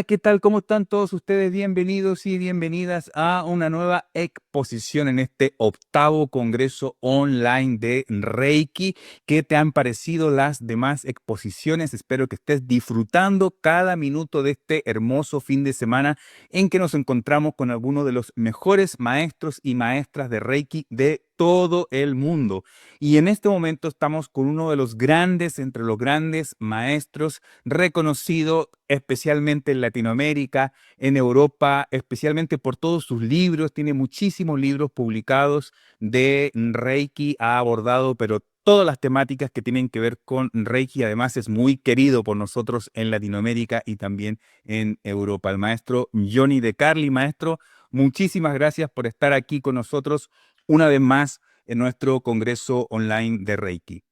Hola, ¿qué tal? ¿Cómo están todos ustedes? Bienvenidos y bienvenidas a una nueva exposición en este octavo congreso online de Reiki. ¿Qué te han parecido las demás exposiciones? Espero que estés disfrutando cada minuto de este hermoso fin de semana en que nos encontramos con algunos de los mejores maestros y maestras de Reiki de todo el mundo. Y en este momento estamos con uno de los grandes, entre los grandes maestros, reconocido especialmente en Latinoamérica, en Europa, especialmente por todos sus libros. Tiene muchísimos libros publicados de Reiki, ha abordado, pero todas las temáticas que tienen que ver con Reiki. Además, es muy querido por nosotros en Latinoamérica y también en Europa. El maestro Johnny De Carli. Maestro, muchísimas gracias por estar aquí con nosotros una vez más en nuestro congreso online de Reiki.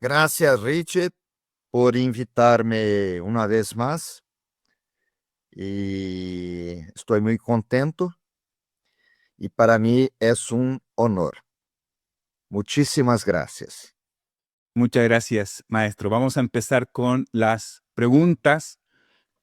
Gracias, Richard, por invitarme una vez más y estoy muy contento y para mí es un honor. Muchísimas gracias. Muchas gracias, maestro. Vamos a empezar con las preguntas.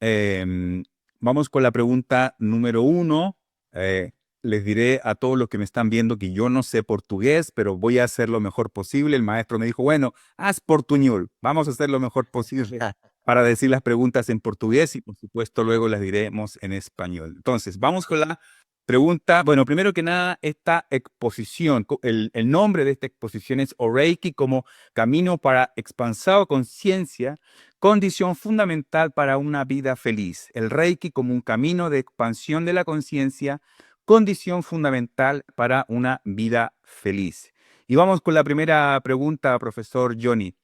Em, Vamos con la pregunta número uno. Eh, Les diré a todos los que me están viendo que yo no sé portugués, pero voy a hacer lo mejor posible. El maestro me dijo, bueno, haz portuñol. Vamos a hacer lo mejor posible para decir las preguntas en portugués y por supuesto luego las diremos en español. Entonces, vamos con la pregunta. Bueno, primero que nada, esta exposición, el nombre de esta exposición es Reiki como camino para expansar conciencia, condición fundamental para una vida feliz. El Reiki como un camino de expansión de la conciencia, condición fundamental para una vida feliz. Y vamos con la primera pregunta, profesor Johnny.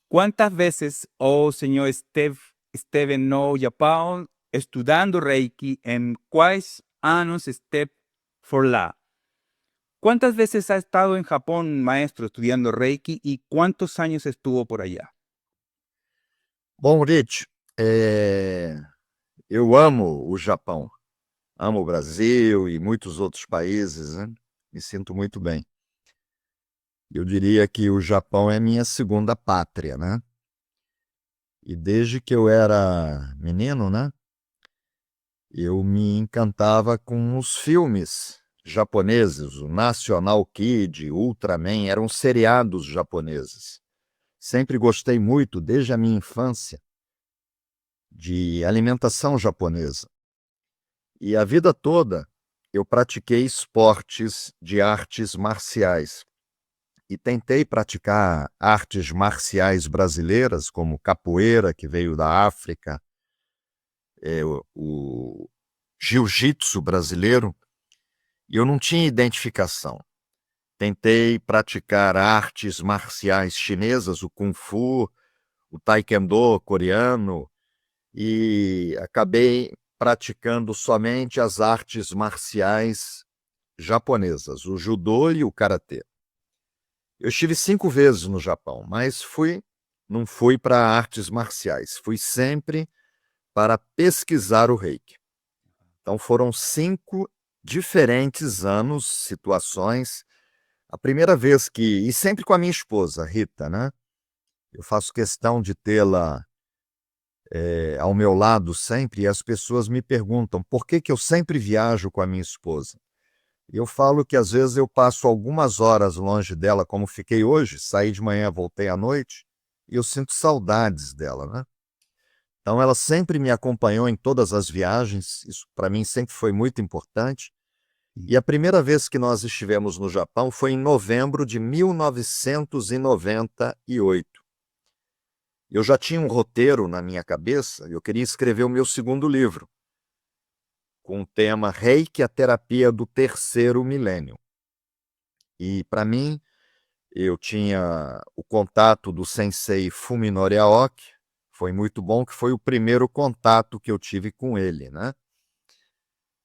¿Cuántas veces, oh señor Steven No Japão, estudando Reiki, en quais anos esteve por lá? ¿Cuántas veces ha estado en Japón, maestro, estudiando Reiki y cuántos años estuvo por allá? Bom, Rich, eu amo o Japão, amo o Brasil e muitos outros países, né? Me sinto muito bem. Eu diria que o Japão é minha segunda pátria, né? E desde que eu era menino, né? Eu me encantava com os filmes japoneses, o National Kid, Ultraman, eram seriados japoneses. Sempre gostei muito, desde a minha infância, de alimentação japonesa. E a vida toda eu pratiquei esportes de artes marciais. E tentei praticar artes marciais brasileiras, como capoeira, que veio da África, o jiu-jitsu brasileiro, e eu não tinha identificação. Tentei praticar artes marciais chinesas, o Kung Fu, o Taekwondo coreano, e acabei praticando somente as artes marciais japonesas, o judô e o karatê. Eu estive 5 vezes no Japão, mas não fui para artes marciais, fui sempre para pesquisar o Reiki. Então foram 5 diferentes anos, situações. A primeira vez e sempre com a minha esposa, Rita, né? Eu faço questão de tê-la ao meu lado sempre, e as pessoas me perguntam por que eu sempre viajo com a minha esposa. E eu falo que às vezes eu passo algumas horas longe dela, como fiquei hoje, saí de manhã, voltei à noite, e eu sinto saudades dela, né? Então ela sempre me acompanhou em todas as viagens, isso para mim sempre foi muito importante. E a primeira vez que nós estivemos no Japão foi em novembro de 1998. Eu já tinha um roteiro na minha cabeça, eu queria escrever o meu segundo livro, com o tema Reiki, a terapia do terceiro milênio. E para mim, eu tinha o contato do Sensei Fuminori Aoki, foi muito bom, que foi o primeiro contato que eu tive com ele, né?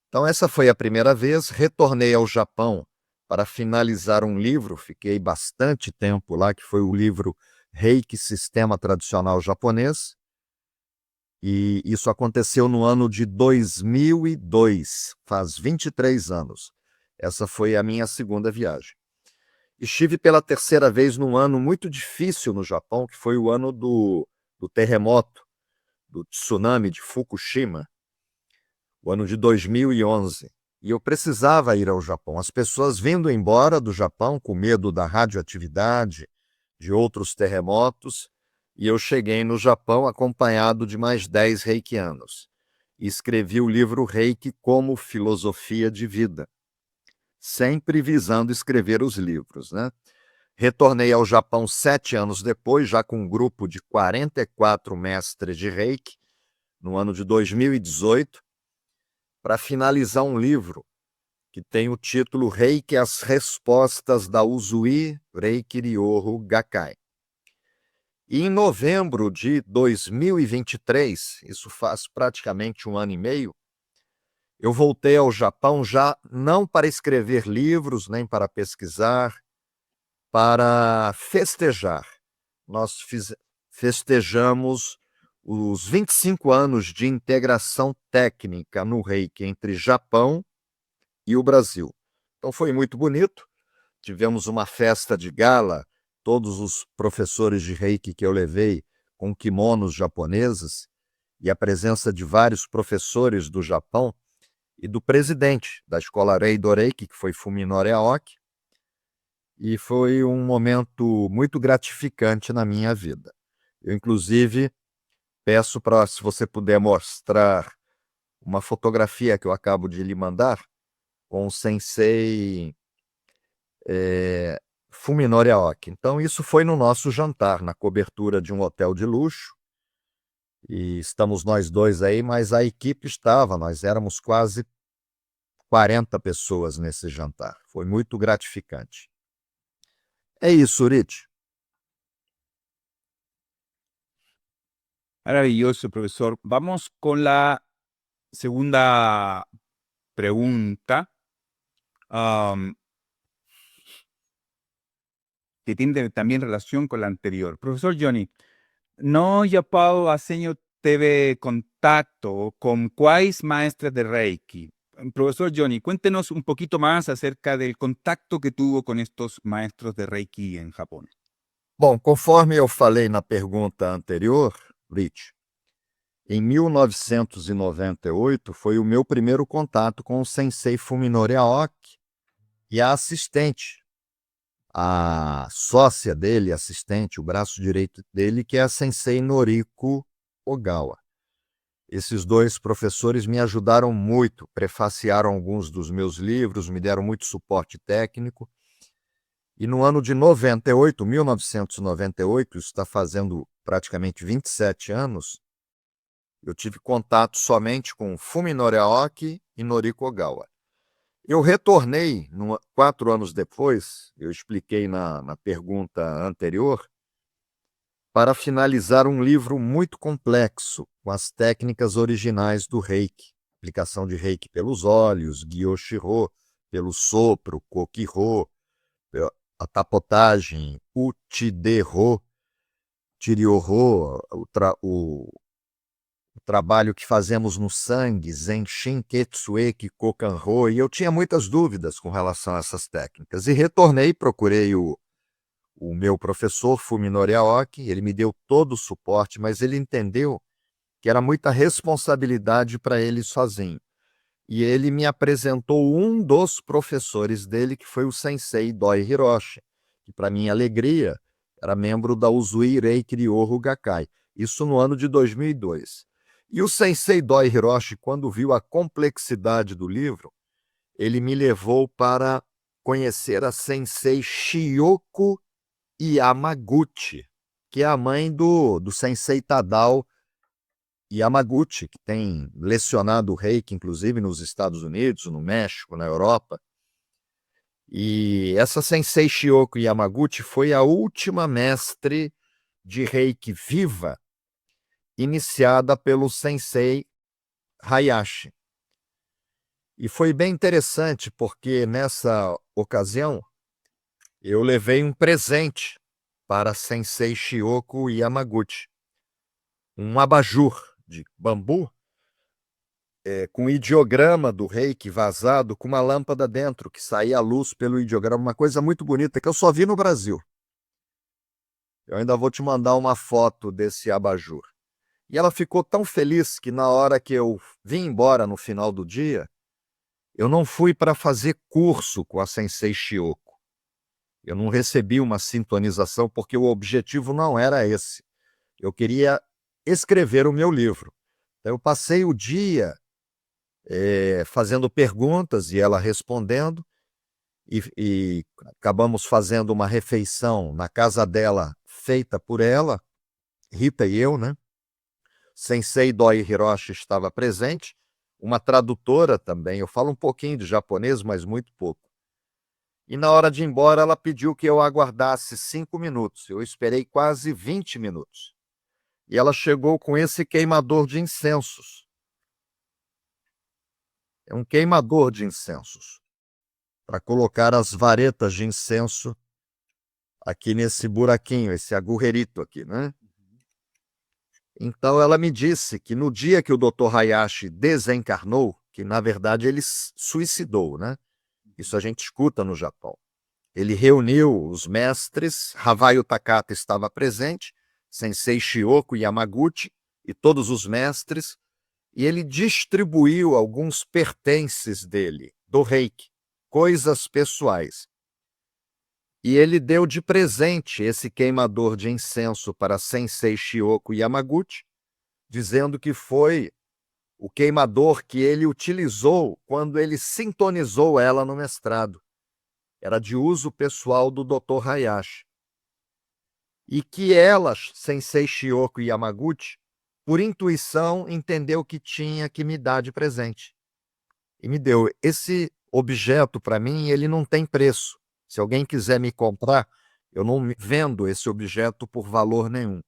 Então essa foi a primeira vez, retornei ao Japão para finalizar um livro, fiquei bastante tempo lá, que foi o livro Reiki, Sistema Tradicional Japonês, e isso aconteceu no ano de 2002, faz 23 anos. Essa foi a minha segunda viagem. Estive pela terceira vez num ano muito difícil no Japão, que foi o ano do terremoto do tsunami de Fukushima, o ano de 2011. E eu precisava ir ao Japão. As pessoas vindo embora do Japão com medo da radioatividade, de outros terremotos, e eu cheguei no Japão acompanhado de mais 10 reikianos. E escrevi o livro Reiki como filosofia de vida, sempre visando escrever os livros, né? Retornei ao Japão 7 anos depois, já com um grupo de 44 mestres de Reiki, no ano de 2018, para finalizar um livro que tem o título Reiki, as respostas da Usui Reiki Ryoho Gakkai. E em novembro de 2023, isso faz praticamente um ano e meio, eu voltei ao Japão já não para escrever livros, nem para pesquisar, para festejar. Nós festejamos os 25 anos de integração técnica no Reiki entre Japão e o Brasil. Então foi muito bonito. Tivemos uma festa de gala, todos os professores de Reiki que eu levei com kimonos japoneses e a presença de vários professores do Japão e do presidente da escola Reido Reiki, que foi Fuminori Aoki, e foi um momento muito gratificante na minha vida. Eu, inclusive, peço para, se você puder mostrar uma fotografia que eu acabo de lhe mandar, com o sensei Fuminori Aoki. Então, isso foi no nosso jantar, na cobertura de um hotel de luxo, e estamos nós dois aí, mas a equipe estava, nós éramos quase 40 pessoas nesse jantar. Foi muito gratificante. É isso, Rich. Maravilloso, profesor. Vamos con la segunda pregunta, que tiene también relación con la anterior. Profesor Johnny, no Japão Asenho teve contacto con quais maestras de Reiki. Profesor Johnny, cuéntenos un poquito más acerca del contacto que tuvo con estos maestros de Reiki en Japón. Bom, conforme eu falei na pergunta anterior, Rich, em 1998 foi o meu primeiro contato com o sensei Fuminori Aoki e a assistente, a sócia dele, assistente, o braço direito dele, que é a sensei Noriko Ogawa. Esses dois professores me ajudaram muito, prefaciaram alguns dos meus livros, me deram muito suporte técnico. E no ano de 1998, isso está fazendo praticamente 27 anos, eu tive contato somente com Fuminori Aoki e Noriko Ogawa. Eu retornei 4 anos depois, eu expliquei na pergunta anterior, para finalizar um livro muito complexo, com as técnicas originais do Reiki. Aplicação de Reiki pelos olhos, Gyoshiro, pelo sopro, Kokiro, a tapotagem, Uchideho, Chiryoho, o trabalho que fazemos no sangue, Zenshin Ketsueki Kokanro, e eu tinha muitas dúvidas com relação a essas técnicas. E retornei, procurei o meu professor, Fuminori Aoki, ele me deu todo o suporte, mas ele entendeu que era muita responsabilidade para ele sozinho. E ele me apresentou um dos professores dele, que foi o sensei Doi Hiroshi, que, para minha alegria, era membro da Usui Reiki Ryoho Gakkai, isso no ano de 2002. E o sensei Doi Hiroshi, quando viu a complexidade do livro, ele me levou para conhecer a sensei Shiyoko Yamaguchi, que é a mãe do sensei Tadao Yamaguchi, que tem lecionado Reiki, inclusive nos Estados Unidos, no México, na Europa. E essa sensei Shiyoko Yamaguchi foi a última mestre de Reiki viva, iniciada pelo sensei Hayashi. E foi bem interessante, porque nessa ocasião eu levei um presente para a sensei Shiyoko Yamaguchi, um abajur de bambu, com o ideograma do Reiki vazado, com uma lâmpada dentro, que saía a luz pelo ideograma, uma coisa muito bonita, que eu só vi no Brasil. Eu ainda vou te mandar uma foto desse abajur. E ela ficou tão feliz que na hora que eu vim embora no final do dia, eu não fui para fazer curso com a Sensei Shioko. Eu não recebi uma sintonização porque o objetivo não era esse. Eu queria escrever o meu livro. Então, eu passei o dia fazendo perguntas e ela respondendo, e acabamos fazendo uma refeição na casa dela, feita por ela, Rita e eu, né? Sensei Doi Hiroshi estava presente, uma tradutora também. Eu falo um pouquinho de japonês, mas muito pouco. E na hora de ir embora, ela pediu que eu aguardasse 5 minutos. Eu esperei quase 20 minutos. E ela chegou com esse queimador de incensos. É um queimador de incensos, para colocar as varetas de incenso aqui nesse buraquinho, esse agujerito aqui, né? Então ela me disse que no dia que o Dr. Hayashi desencarnou, que na verdade ele suicidou, né? Isso a gente escuta no Japão. Ele reuniu os mestres, Havaio Takata estava presente, Sensei Shioko Yamaguchi e todos os mestres, e ele distribuiu alguns pertences dele, do Reiki, coisas pessoais. E ele deu de presente esse queimador de incenso para Sensei Shioko Yamaguchi, dizendo que foi o queimador que ele utilizou quando ele sintonizou ela no mestrado. Era de uso pessoal do Dr. Hayashi. E que ela, Sensei Shioko Yamaguchi, por intuição, entendeu que tinha que me dar de presente. E me deu. Esse objeto, para mim, ele não tem preço. Se alguém quiser me comprar, eu não vendo esse objeto por valor nenhum.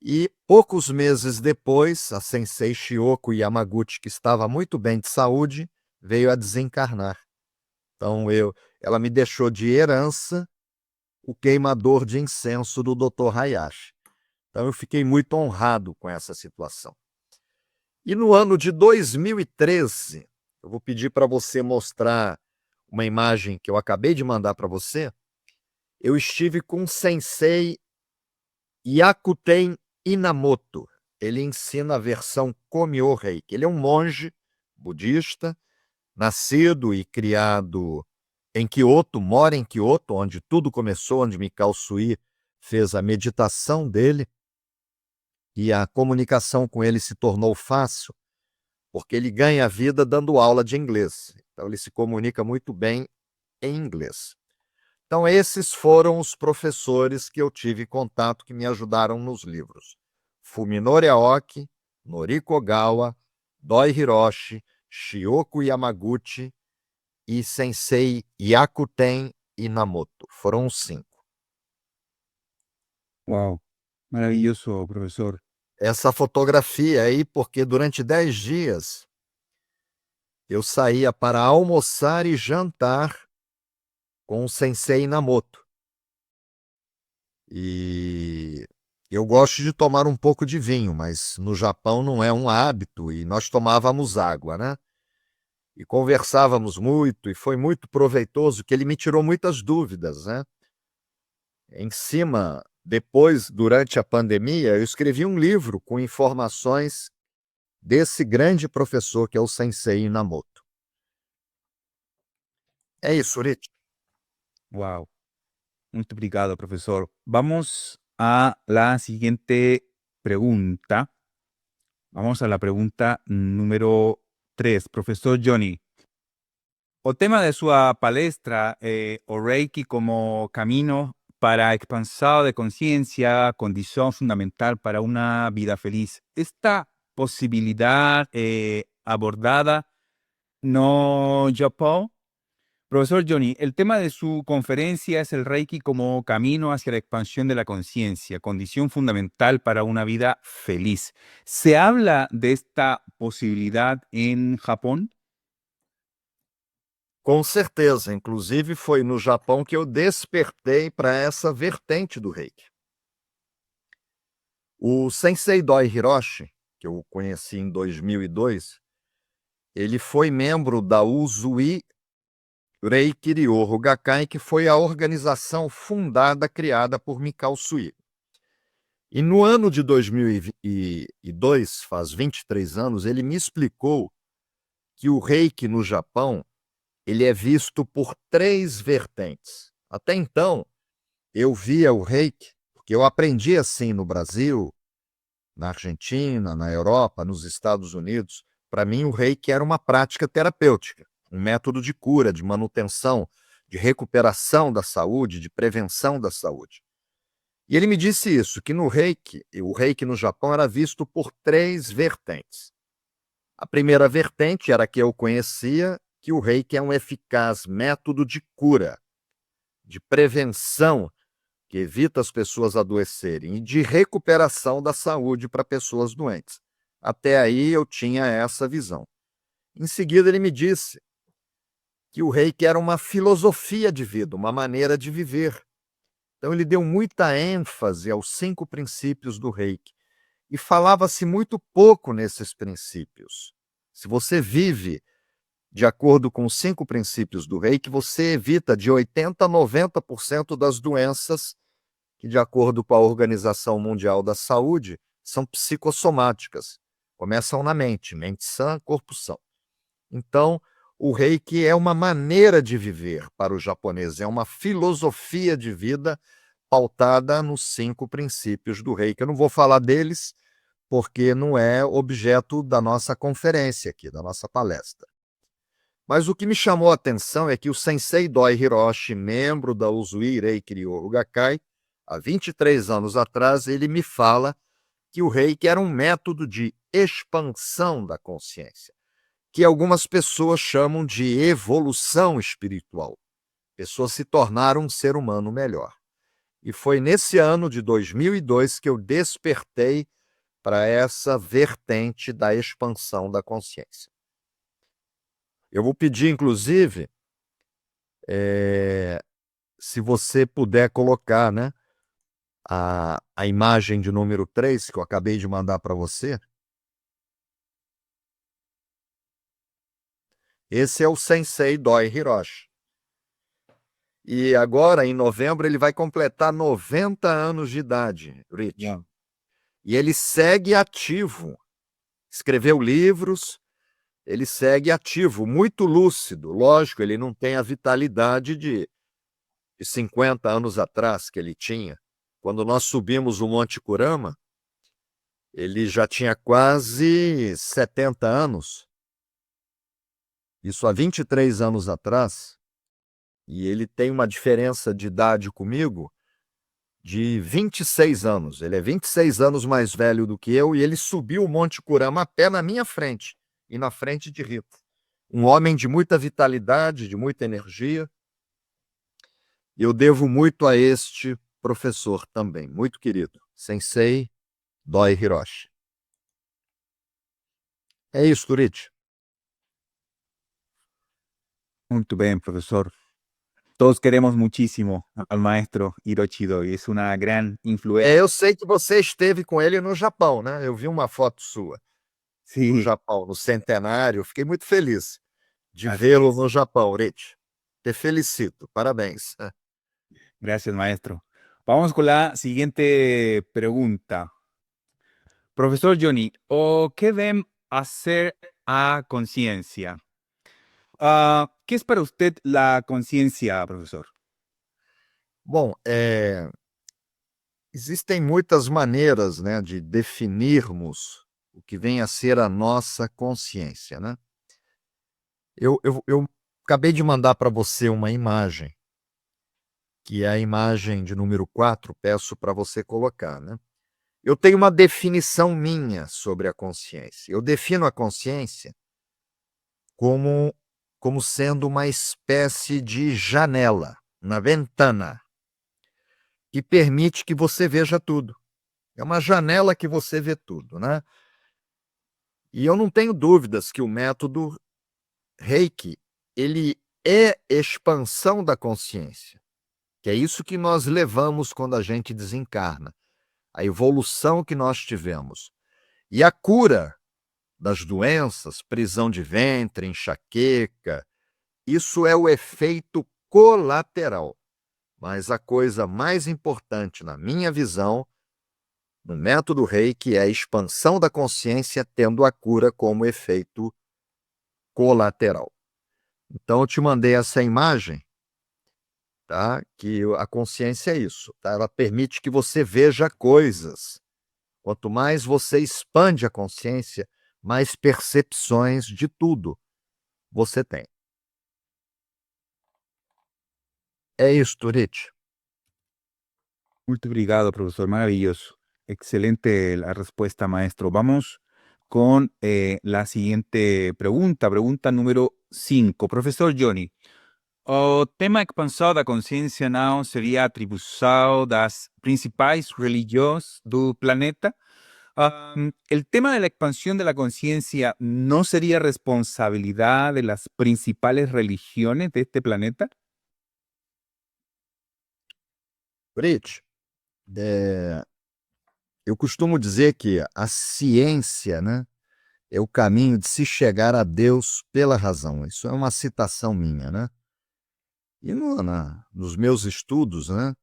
E poucos meses depois, a Sensei Shioko Yamaguchi, que estava muito bem de saúde, veio a desencarnar. Então ela me deixou de herança o queimador de incenso do Dr. Hayashi. Então eu fiquei muito honrado com essa situação. E no ano de 2013, eu vou pedir para você mostrar uma imagem que eu acabei de mandar para você. Eu estive com o Sensei Yakuten Inamoto. Ele ensina a versão Komyo Reiki. Ele é um monge budista, nascido e criado em Kyoto, mora em Kyoto, onde tudo começou, onde Mikao Sui fez a meditação dele, e a comunicação com ele se tornou fácil, porque ele ganha a vida dando aula de inglês. Então ele se comunica muito bem em inglês. Então esses foram os professores que eu tive contato, que me ajudaram nos livros. Fuminori Aoki, Noriko Ogawa, Doi Hiroshi, Shioko Yamaguchi e Sensei Yakuten Inamoto. Foram os 5. Wow, maravilloso, profesor. Essa fotografia aí, porque durante 10 dias eu saía para almoçar e jantar com o Sensei Inamoto. E eu gosto de tomar um pouco de vinho, mas no Japão não é um hábito, e nós tomávamos água, né? E conversávamos muito, e foi muito proveitoso, que ele me tirou muitas dúvidas, né? Em cima, depois, durante a pandemia, eu escrevi um livro com informações desse grande professor que é o Sensei Inamoto. É isso, Rich. Wow, muito obrigado, profesor. Vamos a la siguiente pregunta. Vamos a la pregunta número 3. Profesor Johnny, o tema de sua palestra, o Reiki como camino para expansado de conciencia, condición fundamental para una vida feliz. Esta posibilidad abordada no Japón. Profesor Johnny, el tema de su conferencia es el Reiki como camino hacia la expansión de la conciencia, condición fundamental para una vida feliz. ¿Se habla de esta posibilidad en Japón? Com certeza, inclusive foi no Japão que eu despertei para essa vertente do Reiki. O Sensei Doi Hiroshi, que eu conheci em 2002, ele foi membro da Uzui Reiki Ryoho Gakkai, que foi a organização fundada, criada por Mikao Sui. E no ano de 2002, faz 23 anos, ele me explicou que o Reiki no Japão, ele é visto por 3 vertentes. Até então, eu via o Reiki, porque eu aprendi assim no Brasil, na Argentina, na Europa, nos Estados Unidos. Para mim, o Reiki era uma prática terapêutica, um método de cura, de manutenção, de recuperação da saúde, de prevenção da saúde. E ele me disse isso, que no Reiki, o Reiki no Japão era visto por 3 vertentes. A primeira vertente era a que eu conhecia, que o Reiki é um eficaz método de cura, de prevenção, que evita as pessoas adoecerem, e de recuperação da saúde para pessoas doentes. Até aí eu tinha essa visão. Em seguida, ele me disse que o Reiki era uma filosofia de vida, uma maneira de viver. Então, ele deu muita ênfase aos 5 princípios do Reiki. E falava-se muito pouco nesses princípios. Se você vive de acordo com os 5 princípios do Reiki, você evita de 80% a 90% das doenças que, de acordo com a Organização Mundial da Saúde, são psicossomáticas. Começam na mente, mente sã, corpo são. Então, o Reiki é uma maneira de viver para os japoneses, é uma filosofia de vida pautada nos 5 princípios do Reiki. Eu não vou falar deles, porque não é objeto da nossa conferência aqui, da nossa palestra. Mas o que me chamou a atenção é que o Sensei Doi Hiroshi, membro da Usui Reiki Ryoho Gakkai, há 23 anos atrás, ele me fala que o Reiki era um método de expansão da consciência, que algumas pessoas chamam de evolução espiritual. Pessoas se tornaram um ser humano melhor. E foi nesse ano de 2002 que eu despertei para essa vertente da expansão da consciência. Eu vou pedir, inclusive, se você puder colocar, né, a imagem de número 3 que eu acabei de mandar para você. Esse é o Sensei Doi Hiroshi. E agora, em novembro, ele vai completar 90 anos de idade, Rich. Yeah. E ele segue ativo. Escreveu livros, ele segue ativo, muito lúcido. Lógico, ele não tem a vitalidade de 50 anos atrás que ele tinha. Quando nós subimos o Monte Kurama, ele já tinha quase 70 anos. Isso há 23 anos atrás. E ele tem uma diferença de idade comigo de 26 anos. Ele é 26 anos mais velho do que eu e ele subiu o Monte Kurama a pé na minha frente e na frente de Rita. Um homem de muita vitalidade, de muita energia. Eu devo muito a este professor também, muito querido, Sensei Doi Hiroshi. É isso, Turiti. Muito bem, profesor. Todos queremos muchísimo al maestro Hiroshi Doi. Es una gran influencia. Eu sei que você esteve com ele no Japão, né? Eu vi uma foto sua no Sí, Japão, no centenário. Fiquei muito feliz de así vê-lo es. no Japão, Rich. Te felicito, parabéns. Gracias, maestro. Vamos con la siguiente pregunta. Profesor Johnny, ¿o qué deben hacer a conciencia? ¿Qué es para usted la conciencia, profesor? Bom, existem muitas maneiras, né, de definirmos o que vem a ser a nossa consciência, né? Eu acabei de mandar para você uma imagem, que é a imagem de número 4, peço para você colocar, né? Eu tenho uma definição minha sobre a consciência. Eu defino a consciência como sendo uma espécie de janela, na ventana, que permite que você veja tudo. É uma janela que você vê tudo, né? E eu não tenho dúvidas que o método Reiki, ele é expansão da consciência, que é isso que nós levamos quando a gente desencarna, a evolução que nós tivemos. E a cura das doenças, prisão de ventre, enxaqueca, isso é o efeito colateral. Mas a coisa mais importante, na minha visão, no método Reiki é a expansão da consciência tendo a cura como efeito colateral. Então eu te mandei essa imagem, tá? Que a consciência é isso, tá? Ela permite que você veja coisas. Quanto mais você expande a consciência, mais percepções de tudo você tem. É isso, Turiti. Muito obrigado, profesor. Maravilloso. Excelente la respuesta, maestro. Vamos con la siguiente pregunta, pregunta número 5. Professor Johnny, o tema expansão da consciência não seria atribuição das principais religiões do planeta? ¿El tema de la expansión de la conciencia no sería responsabilidad de las principales religiones de este planeta? Turiti, eu costumo dizer que a ciência, né, é o caminho de se chegar a Deus pela razão. Isso é uma citação minha, né? E nos meus estudos, né,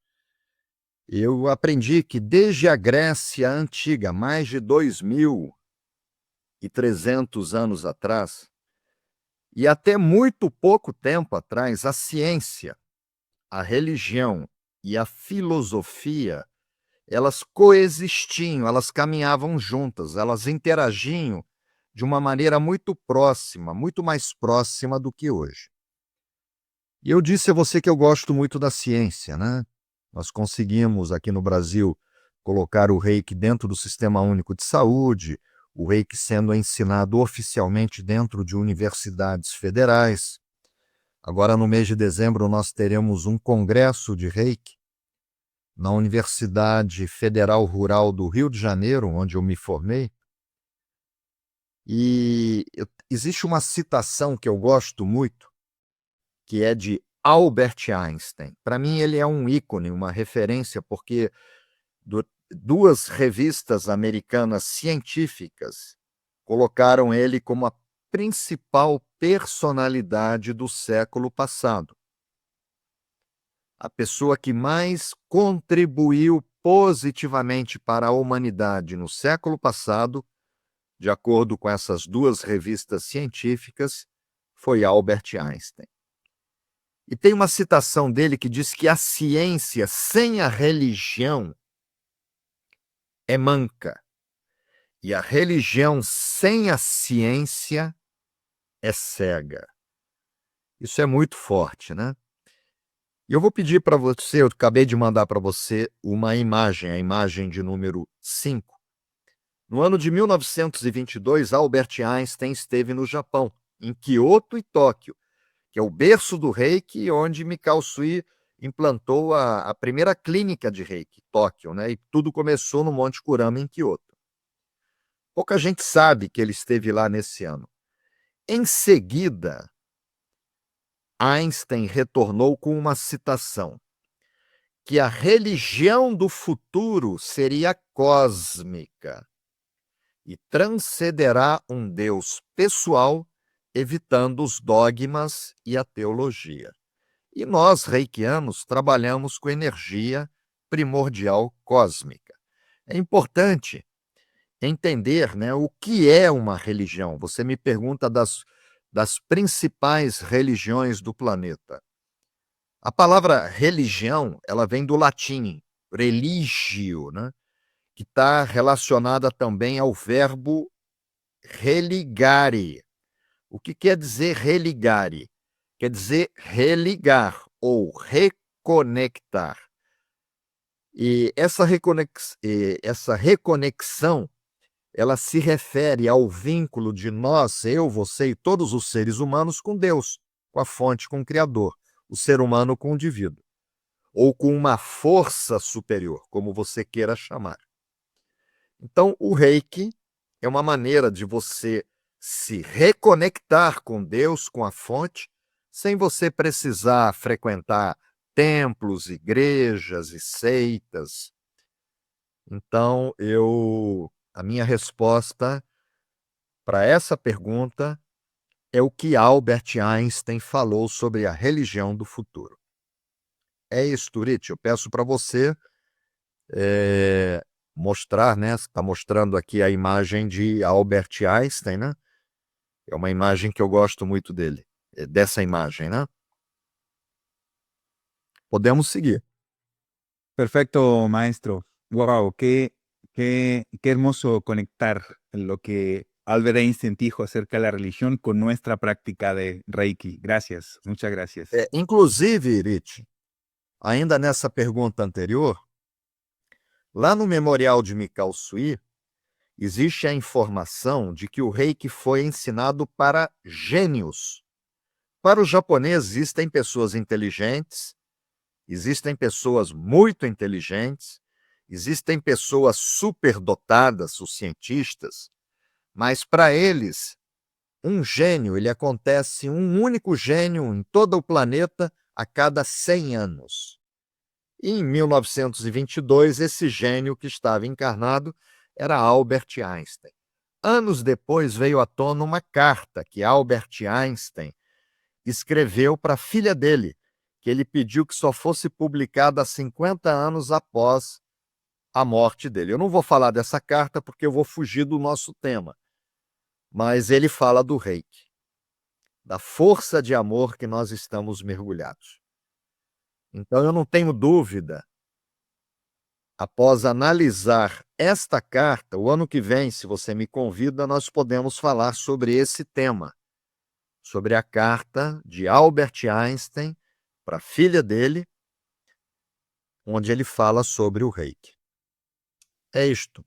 eu aprendi que desde a Grécia Antiga, mais de 2.300 anos atrás, e até muito pouco tempo atrás, a ciência, a religião e a filosofia, elas coexistiam, elas caminhavam juntas, elas interagiam de uma maneira muito próxima, muito mais próxima do que hoje. E eu disse a você que eu gosto muito da ciência, né? Nós conseguimos aqui no Brasil colocar o Reiki dentro do Sistema Único de Saúde, o Reiki sendo ensinado oficialmente dentro de universidades federais. Agora, no mês de dezembro, nós teremos um congresso de Reiki na Universidade Federal Rural do Rio de Janeiro, onde eu me formei. E existe uma citação que eu gosto muito, que é de Albert Einstein. Para mim, ele é um ícone, uma referência, porque duas revistas americanas científicas colocaram ele como a principal personalidade do século passado. A pessoa que mais contribuiu positivamente para a humanidade no século passado, de acordo com essas duas revistas científicas, foi Albert Einstein. E tem uma citação dele que diz que a ciência sem a religião é manca, e a religião sem a ciência é cega. Isso é muito forte, né? E eu vou pedir para você, eu acabei de mandar para você uma imagem, a imagem de número 5. No ano de 1922, Albert Einstein esteve no Japão, em Kyoto e Tóquio, que é o berço do Reiki, onde Mikao Usui implantou a primeira clínica de Reiki, Tóquio, né? E tudo começou no Monte Kurama, em Kyoto. Pouca gente sabe que ele esteve lá nesse ano. Em seguida, Einstein retornou com uma citação, que a religião do futuro seria cósmica e transcenderá um Deus pessoal, evitando os dogmas e a teologia. E nós, reikianos, trabalhamos com energia primordial cósmica. É importante entender, né, o que é uma religião. Você me pergunta das principais religiões do planeta. A palavra religião, ela vem do latim, religio, né, que está relacionada também ao verbo religare. O que quer dizer religare? Quer dizer religar ou reconectar. E essa reconexão, ela se refere ao vínculo de nós, eu, você e todos os seres humanos com Deus, com a fonte, com o Criador, o ser humano com o indivíduo, ou com uma força superior, como você queira chamar. Então, o Reiki é uma maneira de você se reconectar com Deus, com a fonte, sem você precisar frequentar templos, igrejas e seitas. Então, a minha resposta para essa pergunta é o que Albert Einstein falou sobre a religião do futuro. É isso, Turiti. Eu peço para você mostrar, né? Está mostrando aqui a imagem de Albert Einstein, né? É uma imagem que eu gosto muito dele, dessa imagem, né? Podemos seguir. Perfecto, maestro. Wow, qué hermoso conectar lo que Albert Einstein dijo acerca de la religión con nuestra práctica de Reiki. Gracias, muchas gracias. Inclusive, Rich, ainda nessa pergunta anterior, lá no Memorial de Mikao Sui, existe a informação de que o Reiki foi ensinado para gênios. Para os japoneses, existem pessoas inteligentes, existem pessoas muito inteligentes, existem pessoas superdotadas, os cientistas, mas para eles, um gênio, ele acontece, um único gênio em todo o planeta a cada 100 anos. E em 1922, esse gênio que estava encarnado era Albert Einstein. Anos depois veio à tona uma carta que Albert Einstein escreveu para a filha dele, que ele pediu que só fosse publicada 50 anos após a morte dele. Eu não vou falar dessa carta porque eu vou fugir do nosso tema, mas ele fala do Reiki, da força de amor que nós estamos mergulhados. Então eu não tenho dúvida, após analisar esta carta, o ano que vem, se você me convida, nós podemos falar sobre esse tema, sobre a carta de Albert Einstein para a filha dele, onde ele fala sobre o Reiki. É isto.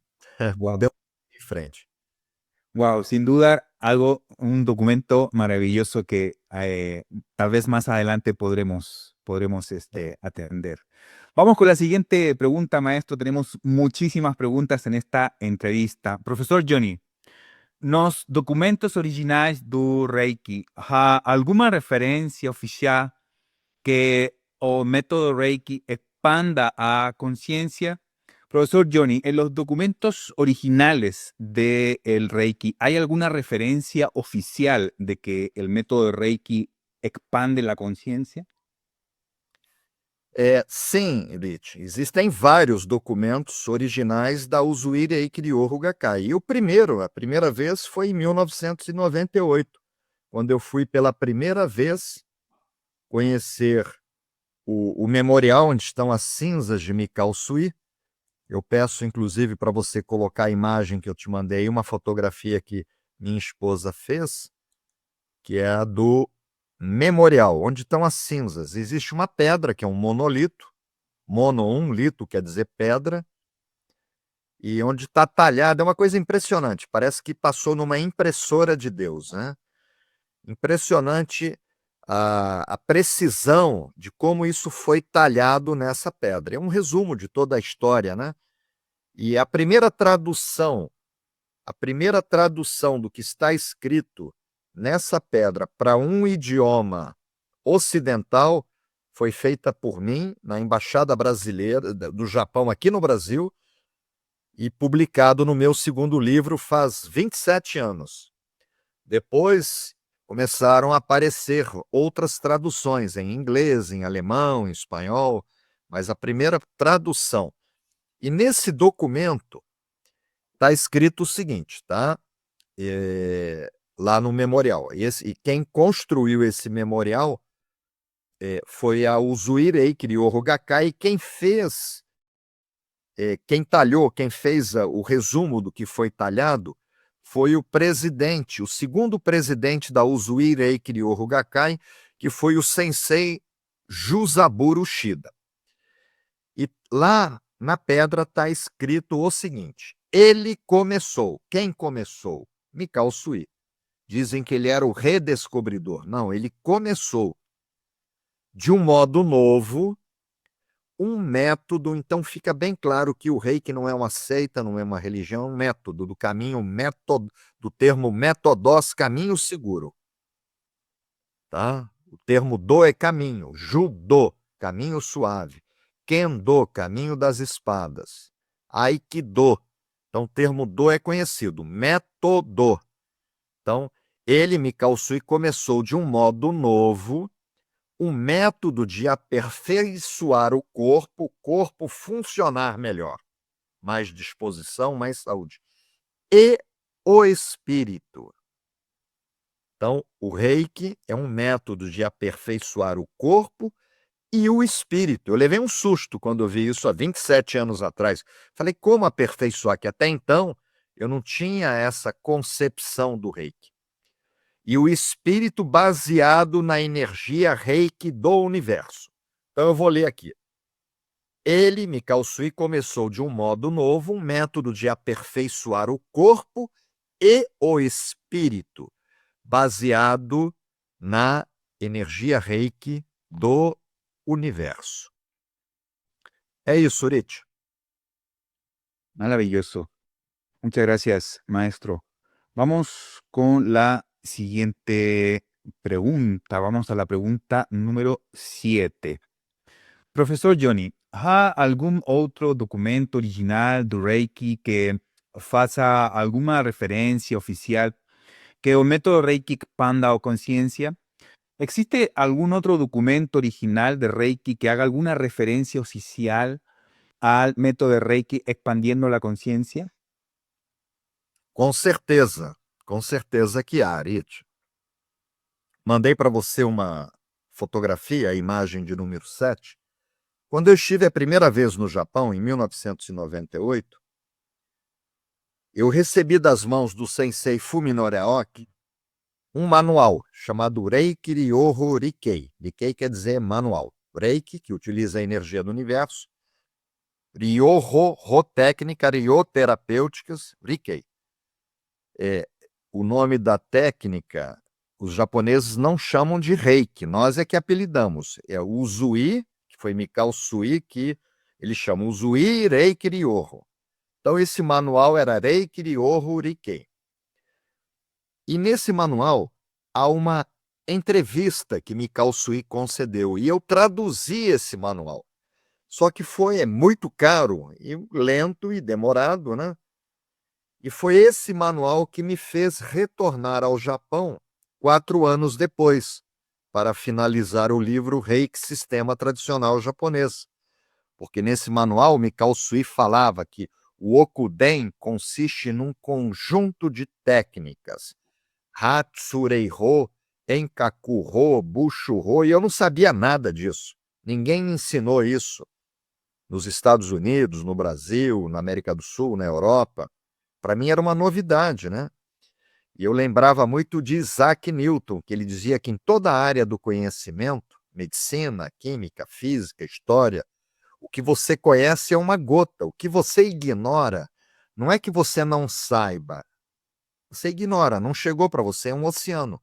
Wow. Podemos ir em frente. Wow, sin duda un documento maravilloso que tal vez más adelante podremos atender. Vamos con la siguiente pregunta, maestro. Tenemos muchísimas preguntas en esta entrevista. Profesor Johnny, nos documentos originais do Reiki, há alguma referência oficial que o método Reiki expanda a conciencia? Profesor Johnny, en los documentos originales del Reiki, ¿hay alguna referencia oficial de que el método de Reiki expande la conciencia? Sim, Rich, existem vários documentos originais da Usui Reiki Ryoho Gakkai. E a primeira vez foi em 1998, quando eu fui pela primeira vez conhecer o memorial onde estão as cinzas de Mikao Sui. Eu peço, inclusive, para você colocar a imagem que eu te mandei, uma fotografia que minha esposa fez, que é a do memorial, onde estão as cinzas. Existe uma pedra, que é um monolito, lito quer dizer pedra, e onde está talhada, é uma coisa impressionante, parece que passou numa impressora de Deus, né? Impressionante a precisão de como isso foi talhado nessa pedra. É um resumo de toda a história, né? E a primeira tradução do que está escrito nessa pedra para um idioma ocidental foi feita por mim na Embaixada Brasileira do Japão aqui no Brasil e publicado no meu segundo livro faz 27 anos. Depois começaram a aparecer outras traduções em inglês, em alemão, em espanhol, mas a primeira tradução. E nesse documento está escrito o seguinte, tá? Lá no memorial. E quem construiu esse memorial foi a Usui Reiki Ryoho Gakkai, e quem fez, quem talhou, quem fez o resumo do que foi talhado, foi o presidente, o segundo presidente da Usui Reiki Ryoho Gakkai, que foi o sensei Jusaburo Shida. E lá na pedra está escrito o seguinte: ele começou. Quem começou? Mikao Sui. Dizem que ele era o redescobridor. Não, ele começou de um modo novo, um método. Então fica bem claro que o Reiki não é uma seita, não é uma religião, é um método do caminho, do termo metodós, caminho seguro. Tá? O termo do é caminho, Judo, caminho suave, Kendo, caminho das espadas, Aikido. Então o termo do é conhecido, método. Então ele, Mikao Sui, começou de um modo novo, um método de aperfeiçoar o corpo funcionar melhor. mais disposição, mais saúde. E o espírito. Então, o reiki é um método de aperfeiçoar o corpo e o espírito. Eu levei um susto quando eu vi isso há 27 anos atrás. Falei, como aperfeiçoar? Que até então eu não tinha essa concepção do reiki. E o espírito baseado na energia reiki do universo. Então eu vou ler aqui. Ele, Mikao Sui, começou de um modo novo, um método de aperfeiçoar o corpo e o espírito, baseado na energia reiki do universo. É isso, Rich. Maravilloso. Muchas gracias, maestro. Vamos con la siguiente pregunta. Vamos a la pregunta número 7. Professor Johnny, há algum outro documento original do Reiki que faça alguma referência oficial que o método Reiki expanda a conciencia? ¿Existe algún otro documento original de Reiki que haga alguna referencia oficial al método de Reiki expandiendo la conciencia? Com certeza que há, Rich. Mandei para você uma fotografia, a imagem de número 7. Quando eu estive a primeira vez no Japão, em 1998, eu recebi das mãos do sensei Fuminori Aoki um manual chamado Reiki Ryoho Rikei. Rikei quer dizer manual. Reiki, que utiliza a energia do universo. Ryoho, Ro técnica, Ryo terapêuticas, Rikei. O nome da técnica, os japoneses não chamam de Reiki, nós é que apelidamos. É o Uzui, que foi Mikao Sui, que eles chamam Uzui Reiki Ryoho. Então esse manual era Reiki Ryoho Rikei. E nesse manual há uma entrevista que Mikao Sui concedeu, e eu traduzi esse manual. Só que é muito caro, e lento e demorado, né? E foi esse manual que me fez retornar ao Japão 4 anos depois, para finalizar o livro Reiki Sistema Tradicional Japonês. Porque nesse manual, Mikao Sui falava que o Okuden consiste num conjunto de técnicas. Hatsurei-ho, Enkaku-ho, Bushu-ho, e eu não sabia nada disso. Ninguém me ensinou isso. Nos Estados Unidos, no Brasil, na América do Sul, na Europa. Para mim era uma novidade, né? E eu lembrava muito de Isaac Newton, que ele dizia que em toda a área do conhecimento, medicina, química, física, história, o que você conhece é uma gota, o que você ignora não é que você não saiba, você ignora, não chegou para você, é um oceano.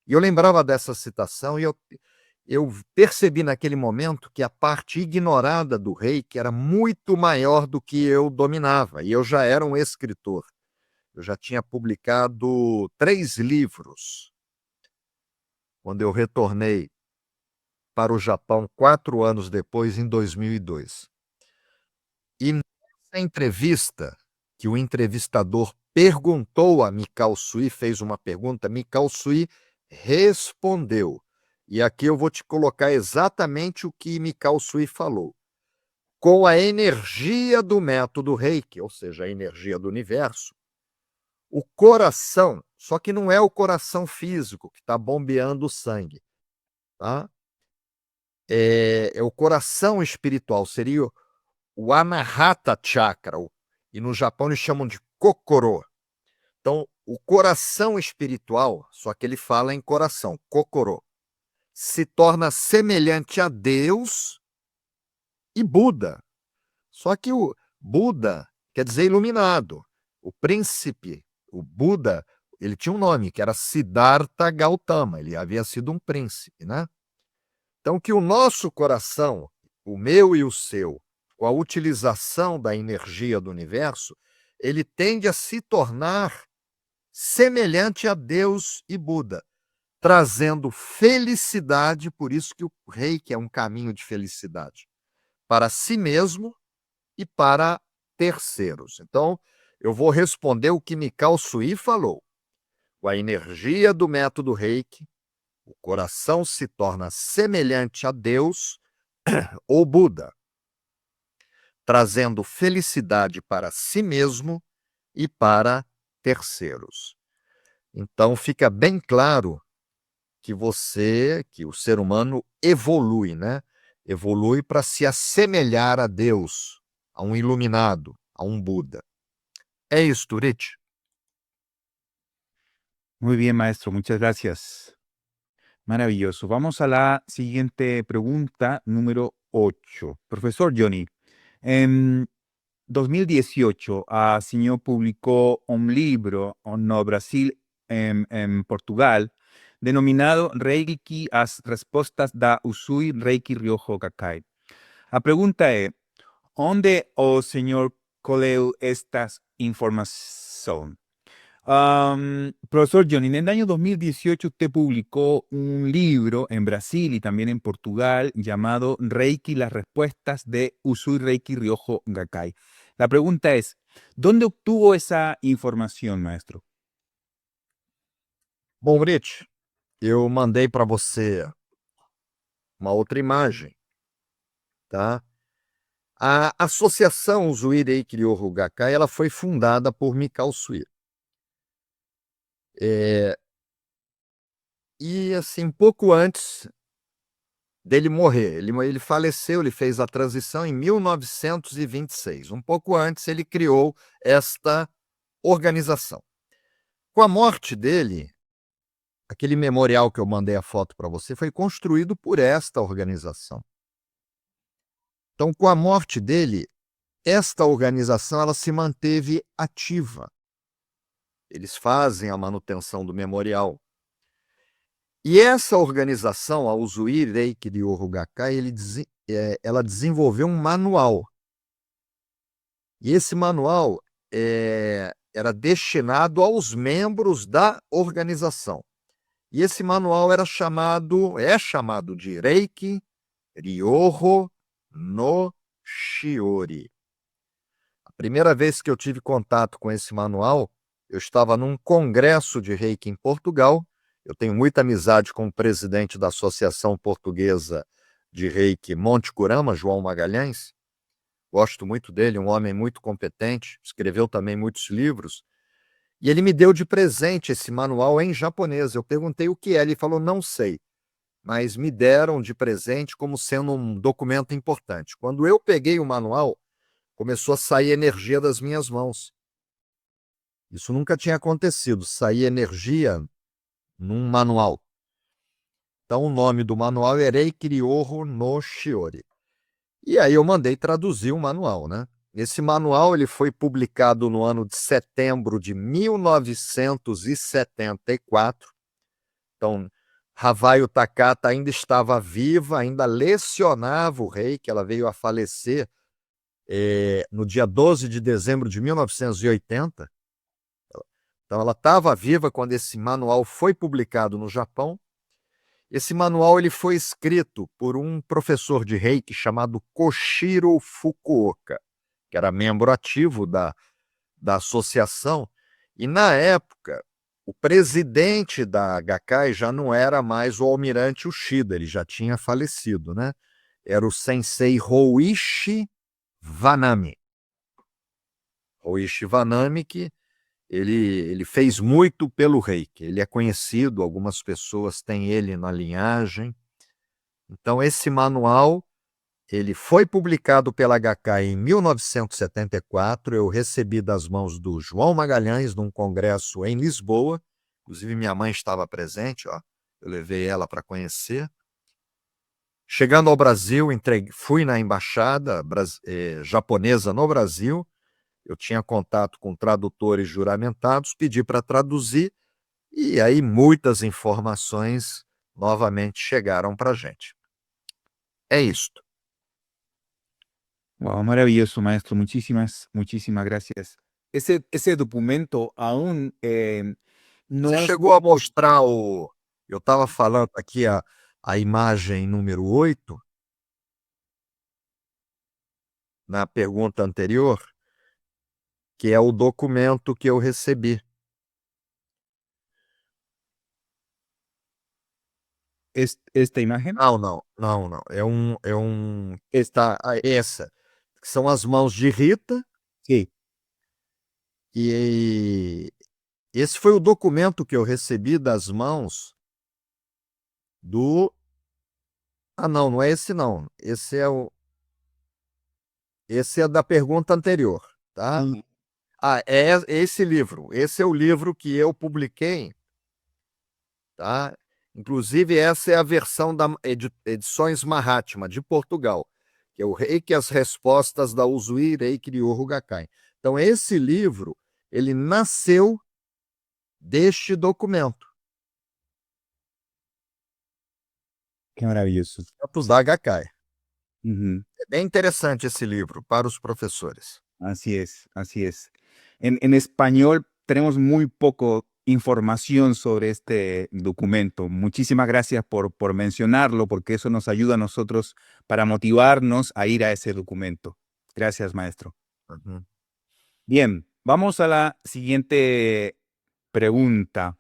E eu lembrava dessa citação e eu percebi naquele momento que a parte ignorada do reiki era muito maior do que eu dominava, e eu já era um escritor. Eu já tinha publicado 3 livros quando eu retornei para o Japão 4 anos depois, em 2002. E nessa entrevista, que o entrevistador perguntou a Mikao Sui, fez uma pergunta, Mikao Sui respondeu. E aqui eu vou te colocar exatamente o que Mikao Sui falou. Com a energia do método Reiki, ou seja, a energia do universo, o coração, só que não é o coração físico que está bombeando o sangue, tá? É o coração espiritual, seria o Anahata Chakra, e no Japão eles chamam de Kokoro. Então, o coração espiritual, só que ele fala em coração, Kokoro, se torna semelhante a Deus e Buda. Só que o Buda quer dizer iluminado. O príncipe, o Buda, ele tinha um nome, que era Siddhartha Gautama, ele havia sido um príncipe, né? Então, que o nosso coração, o meu e o seu, com a utilização da energia do universo, ele tende a se tornar semelhante a Deus e Buda, trazendo felicidade, por isso que o Reiki é um caminho de felicidade, para si mesmo e para terceiros. Então, eu vou responder o que Mikao Sui falou. Com a energia do método Reiki, o coração se torna semelhante a Deus ou Buda, trazendo felicidade para si mesmo e para terceiros. Então fica bem claro que o ser humano evolui, né? Evolui para se assemelhar a Deus, a um iluminado, a um Buda. É isto, Rich. Muy bien, maestro, muchas gracias. Maravilloso. Vamos a la siguiente pregunta, número 8. Profesor Johnny, en 2018 a senhor publicó un libro no Brasil, en Portugal, denominado Reiki, as respostas da Usui Reiki Ryoho Gakkai. A pregunta é, onde o senhor colheu estas informações? Profesor Johnny, en el año 2018 usted publicó un libro en Brasil y también en Portugal llamado Reiki, las respuestas de Usui Reiki Ryoho Gakkai. La pregunta es, ¿dónde obtuvo esa información, maestro? Bom, Rich, eu mandei para você uma outra imagem, tá? A Associação Usui Reiki Ryoho Gakkai, ela foi fundada por Mikao Sui. E assim, pouco antes dele morrer, ele faleceu, ele fez a transição em 1926. Um pouco antes ele criou esta organização. Com a morte dele, aquele memorial que eu mandei a foto para você foi construído por esta organização. Então, com a morte dele, esta organização ela se manteve ativa. Eles fazem a manutenção do memorial. E essa organização, a Usui Reiki Ryoho Gakkai, ela desenvolveu um manual. E esse manual era destinado aos membros da organização. E esse manual é chamado de Reiki Ryoho no Shiori. A primeira vez que eu tive contato com esse manual, eu estava num congresso de Reiki em Portugal. Eu tenho muita amizade com o presidente da Associação Portuguesa de Reiki Monte Curama, João Magalhães. Gosto muito dele, um homem muito competente, escreveu também muitos livros. E ele me deu de presente esse manual em japonês. Eu perguntei o que é, ele falou, não sei, mas me deram de presente como sendo um documento importante. Quando eu peguei o manual, começou a sair energia das minhas mãos. Isso nunca tinha acontecido, sair energia num manual. Então o nome do manual é Reiki Ryoho no Shiori. E aí eu mandei traduzir o manual, né? Esse manual ele foi publicado no ano de setembro de 1974. Então, Havaio Takata ainda estava viva, ainda lecionava o Reiki, ela veio a falecer no dia 12 de dezembro de 1980. Então, ela estava viva quando esse manual foi publicado no Japão. Esse manual ele foi escrito por um professor de Reiki chamado Koshiro Fukuoka, que era membro ativo da associação. E, na época, o presidente da Gakkai já não era mais o almirante Ushida, ele já tinha falecido, né? Era o sensei Hoichi Vanami. Hoichi Vanami, que ele fez muito pelo Reiki. Ele é conhecido, algumas pessoas têm ele na linhagem. Então, esse manual ele foi publicado pela Gakkai em 1974. Eu recebi das mãos do João Magalhães num congresso em Lisboa. Inclusive, minha mãe estava presente, ó. Eu levei ela para conhecer. Chegando ao Brasil, fui na embaixada japonesa no Brasil. Eu tinha contato com tradutores juramentados, pedi para traduzir, e aí muitas informações novamente chegaram para a gente. É isto. Wow, maravilloso, maestro. Muchísimas, muchísimas gracias. Ese documento aún no Você es... chegou a mostrar Eu estava falando aqui a imagem número 8, na pergunta anterior, que é o documento que eu recebi. esta imagen. Não. É essa. que são as mãos de Rita, Sí. e esse foi o documento que eu recebi das mãos do... Ah, não, não é esse não. Esse é da pergunta anterior, tá? Ah, é esse livro. Esse é o livro que eu publiquei, tá? Inclusive, essa é a versão da Edições Mahatma, de Portugal, que é o Reiki e as Respostas da Usui Reiki Ryoho Gakkai. Então, esse livro, ele nasceu deste documento, Qué maravilloso. da Gakkai. Ujú. É bem interessante esse livro para os professores. Así es, así es. En español tenemos muy poco información sobre este documento. Muchísimas gracias por mencionarlo, porque eso nos ayuda a nosotros para motivarnos a ir a ese documento. Gracias, maestro. Uhum. Bien, vamos a la siguiente pregunta.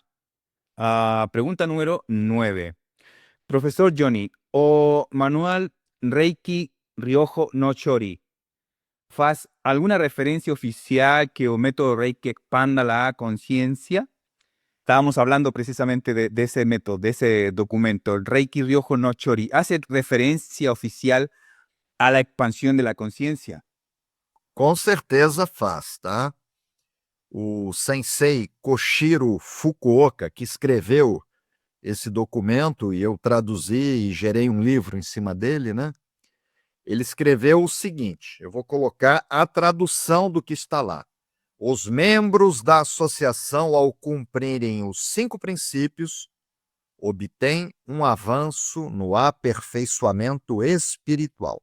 Pregunta número 9. Profesor Johnny, o manual Reiki Ryoho no Chori, ¿faz alguna referencia oficial que o método Reiki expanda la conciencia? Estábamos hablando precisamente de ese método, de ese documento, el Reiki Ryoho no Chori. ¿Hace referencia oficial a la expansión de la conciencia? Com certeza faz, tá? O sensei Koshiro Fukuoka, que escreveu esse documento, e eu traduzi e gerei um livro em cima dele, né? Ele escreveu o seguinte: eu vou colocar a tradução do que está lá. Os membros da associação, ao cumprirem os 5 princípios, obtêm um avanço no aperfeiçoamento espiritual.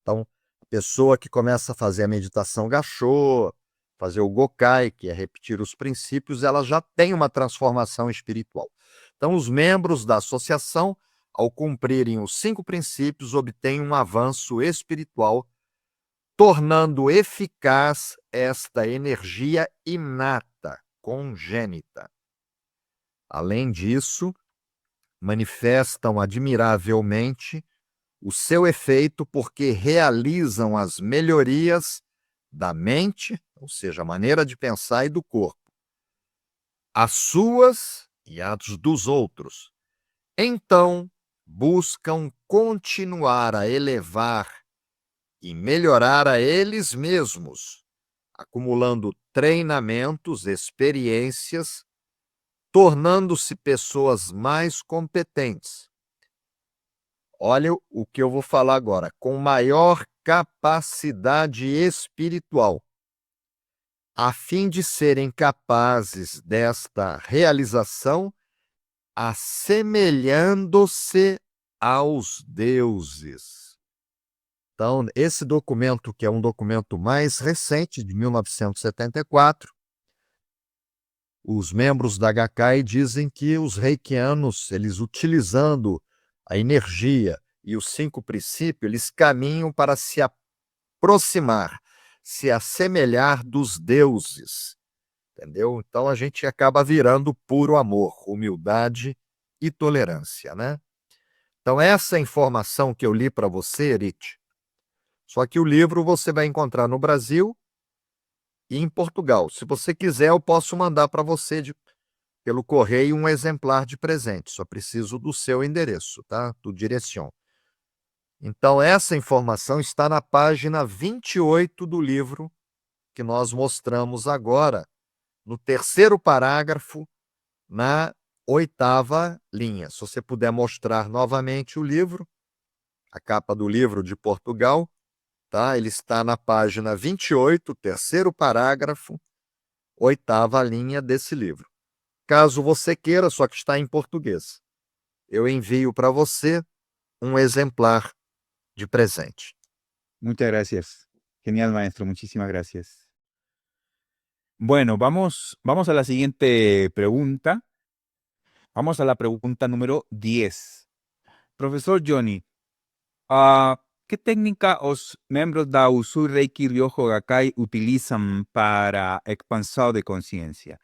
Então, a pessoa que começa a fazer a meditação Gachô, fazer o Gokai, que é repetir os princípios, ela já tem uma transformação espiritual. Então, os membros da associação, ao cumprirem os 5 princípios, obtêm um avanço espiritual, tornando eficaz esta energia inata, congênita. Além disso, manifestam admiravelmente o seu efeito porque realizam as melhorias da mente, ou seja, a maneira de pensar, e do corpo, as suas e as dos outros. Então, buscam continuar a elevar e melhorar a eles mesmos, acumulando treinamentos, experiências, tornando-se pessoas mais competentes. Olha o que eu vou falar agora, com maior capacidade espiritual, a fim de serem capazes desta realização, assemelhando-se aos deuses. Então, esse documento, que é um documento mais recente, de 1974, os membros da Gakkai dizem que os reikianos, eles utilizando a energia e os 5 princípios, eles caminham para se aproximar, se assemelhar dos deuses, entendeu? Então a gente acaba virando puro amor, humildade e tolerância, né? Então essa informação que eu li para você, Erit, só que o livro você vai encontrar no Brasil e em Portugal. Se você quiser, eu posso mandar para você pelo correio um exemplar de presente. Só preciso do seu endereço, tá? Do Direcion. Então, essa informação está na página 28 do livro que nós mostramos agora, no 3º parágrafo, na 8ª linha. Se você puder mostrar novamente o livro, a capa do livro de Portugal, tá? Ele está na página 28, 3º parágrafo, 8ª linha desse livro. Caso você queira, só que está em português, eu envio para você um exemplar de presente. Muchas gracias. Genial, maestro. Muchísimas gracias. Bueno, vamos a la siguiente pregunta. Vamos a la pregunta número 10. Profesor Johnny, ¿qué técnica os miembros da Usui Reiki Ryoho Gakkai utilizan para expansão de conciencia?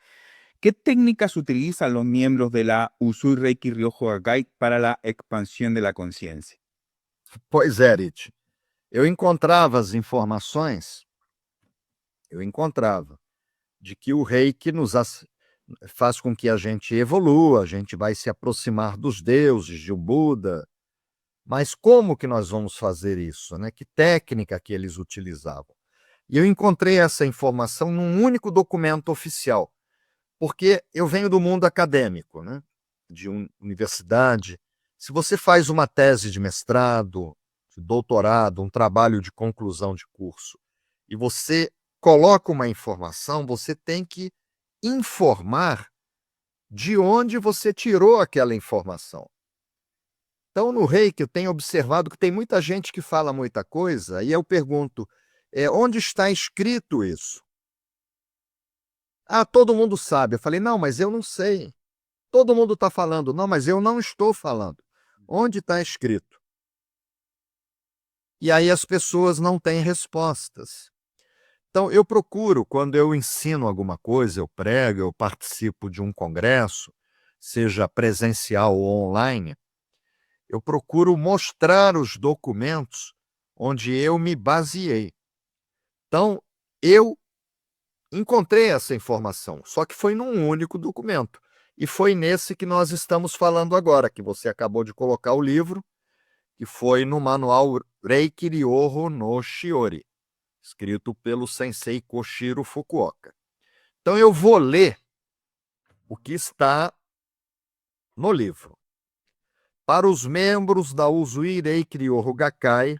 ¿Qué técnicas utilizan los miembros de la Usui Reiki Ryoho Gakkai para la expansión de la conciencia? Pois é, Rit. eu encontrava as informações, de que o reiki faz com que a gente evolua, a gente vai se aproximar dos deuses, de um Buda. Mas como que nós vamos fazer isso, né? Que técnica que eles utilizavam? E eu encontrei essa informação num único documento oficial, porque eu venho do mundo acadêmico, né? De universidade. Se você faz uma tese de mestrado, de doutorado, um trabalho de conclusão de curso, e você coloca uma informação, você tem que informar de onde você tirou aquela informação. Então, no Reiki, eu tenho observado que tem muita gente que fala muita coisa, e eu pergunto, onde está escrito isso? Ah, todo mundo sabe. Eu falei, não, mas eu não sei. Todo mundo está falando, não, mas eu não estou falando. Onde está escrito? E aí as pessoas não têm respostas. Então, eu procuro, quando eu ensino alguma coisa, eu prego, eu participo de um congresso, seja presencial ou online, eu procuro mostrar os documentos onde eu me baseei. Então, eu encontrei essa informação, só que foi num único documento. E foi nesse que nós estamos falando agora, que você acabou de colocar o livro, que foi no manual Reiki Ryoho no Shiori, escrito pelo Sensei Koshiro Fukuoka. Então, eu vou ler o que está no livro. Para os membros da Usui Reiki Ryoho Gakkai,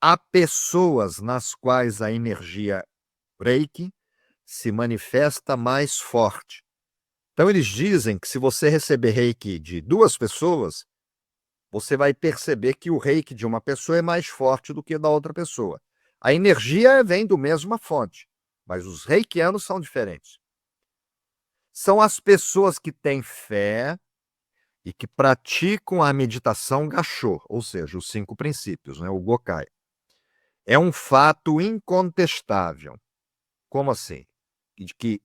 há pessoas nas quais a energia Reiki se manifesta mais forte. Então, eles dizem que se você receber Reiki de 2 pessoas, você vai perceber que o Reiki de uma pessoa é mais forte do que da outra pessoa. A energia vem do mesma fonte, mas os reikianos são diferentes. São as pessoas que têm fé e que praticam a meditação Gassho, ou seja, os 5 princípios, né, o Gokai. É um fato incontestável. Como assim? De que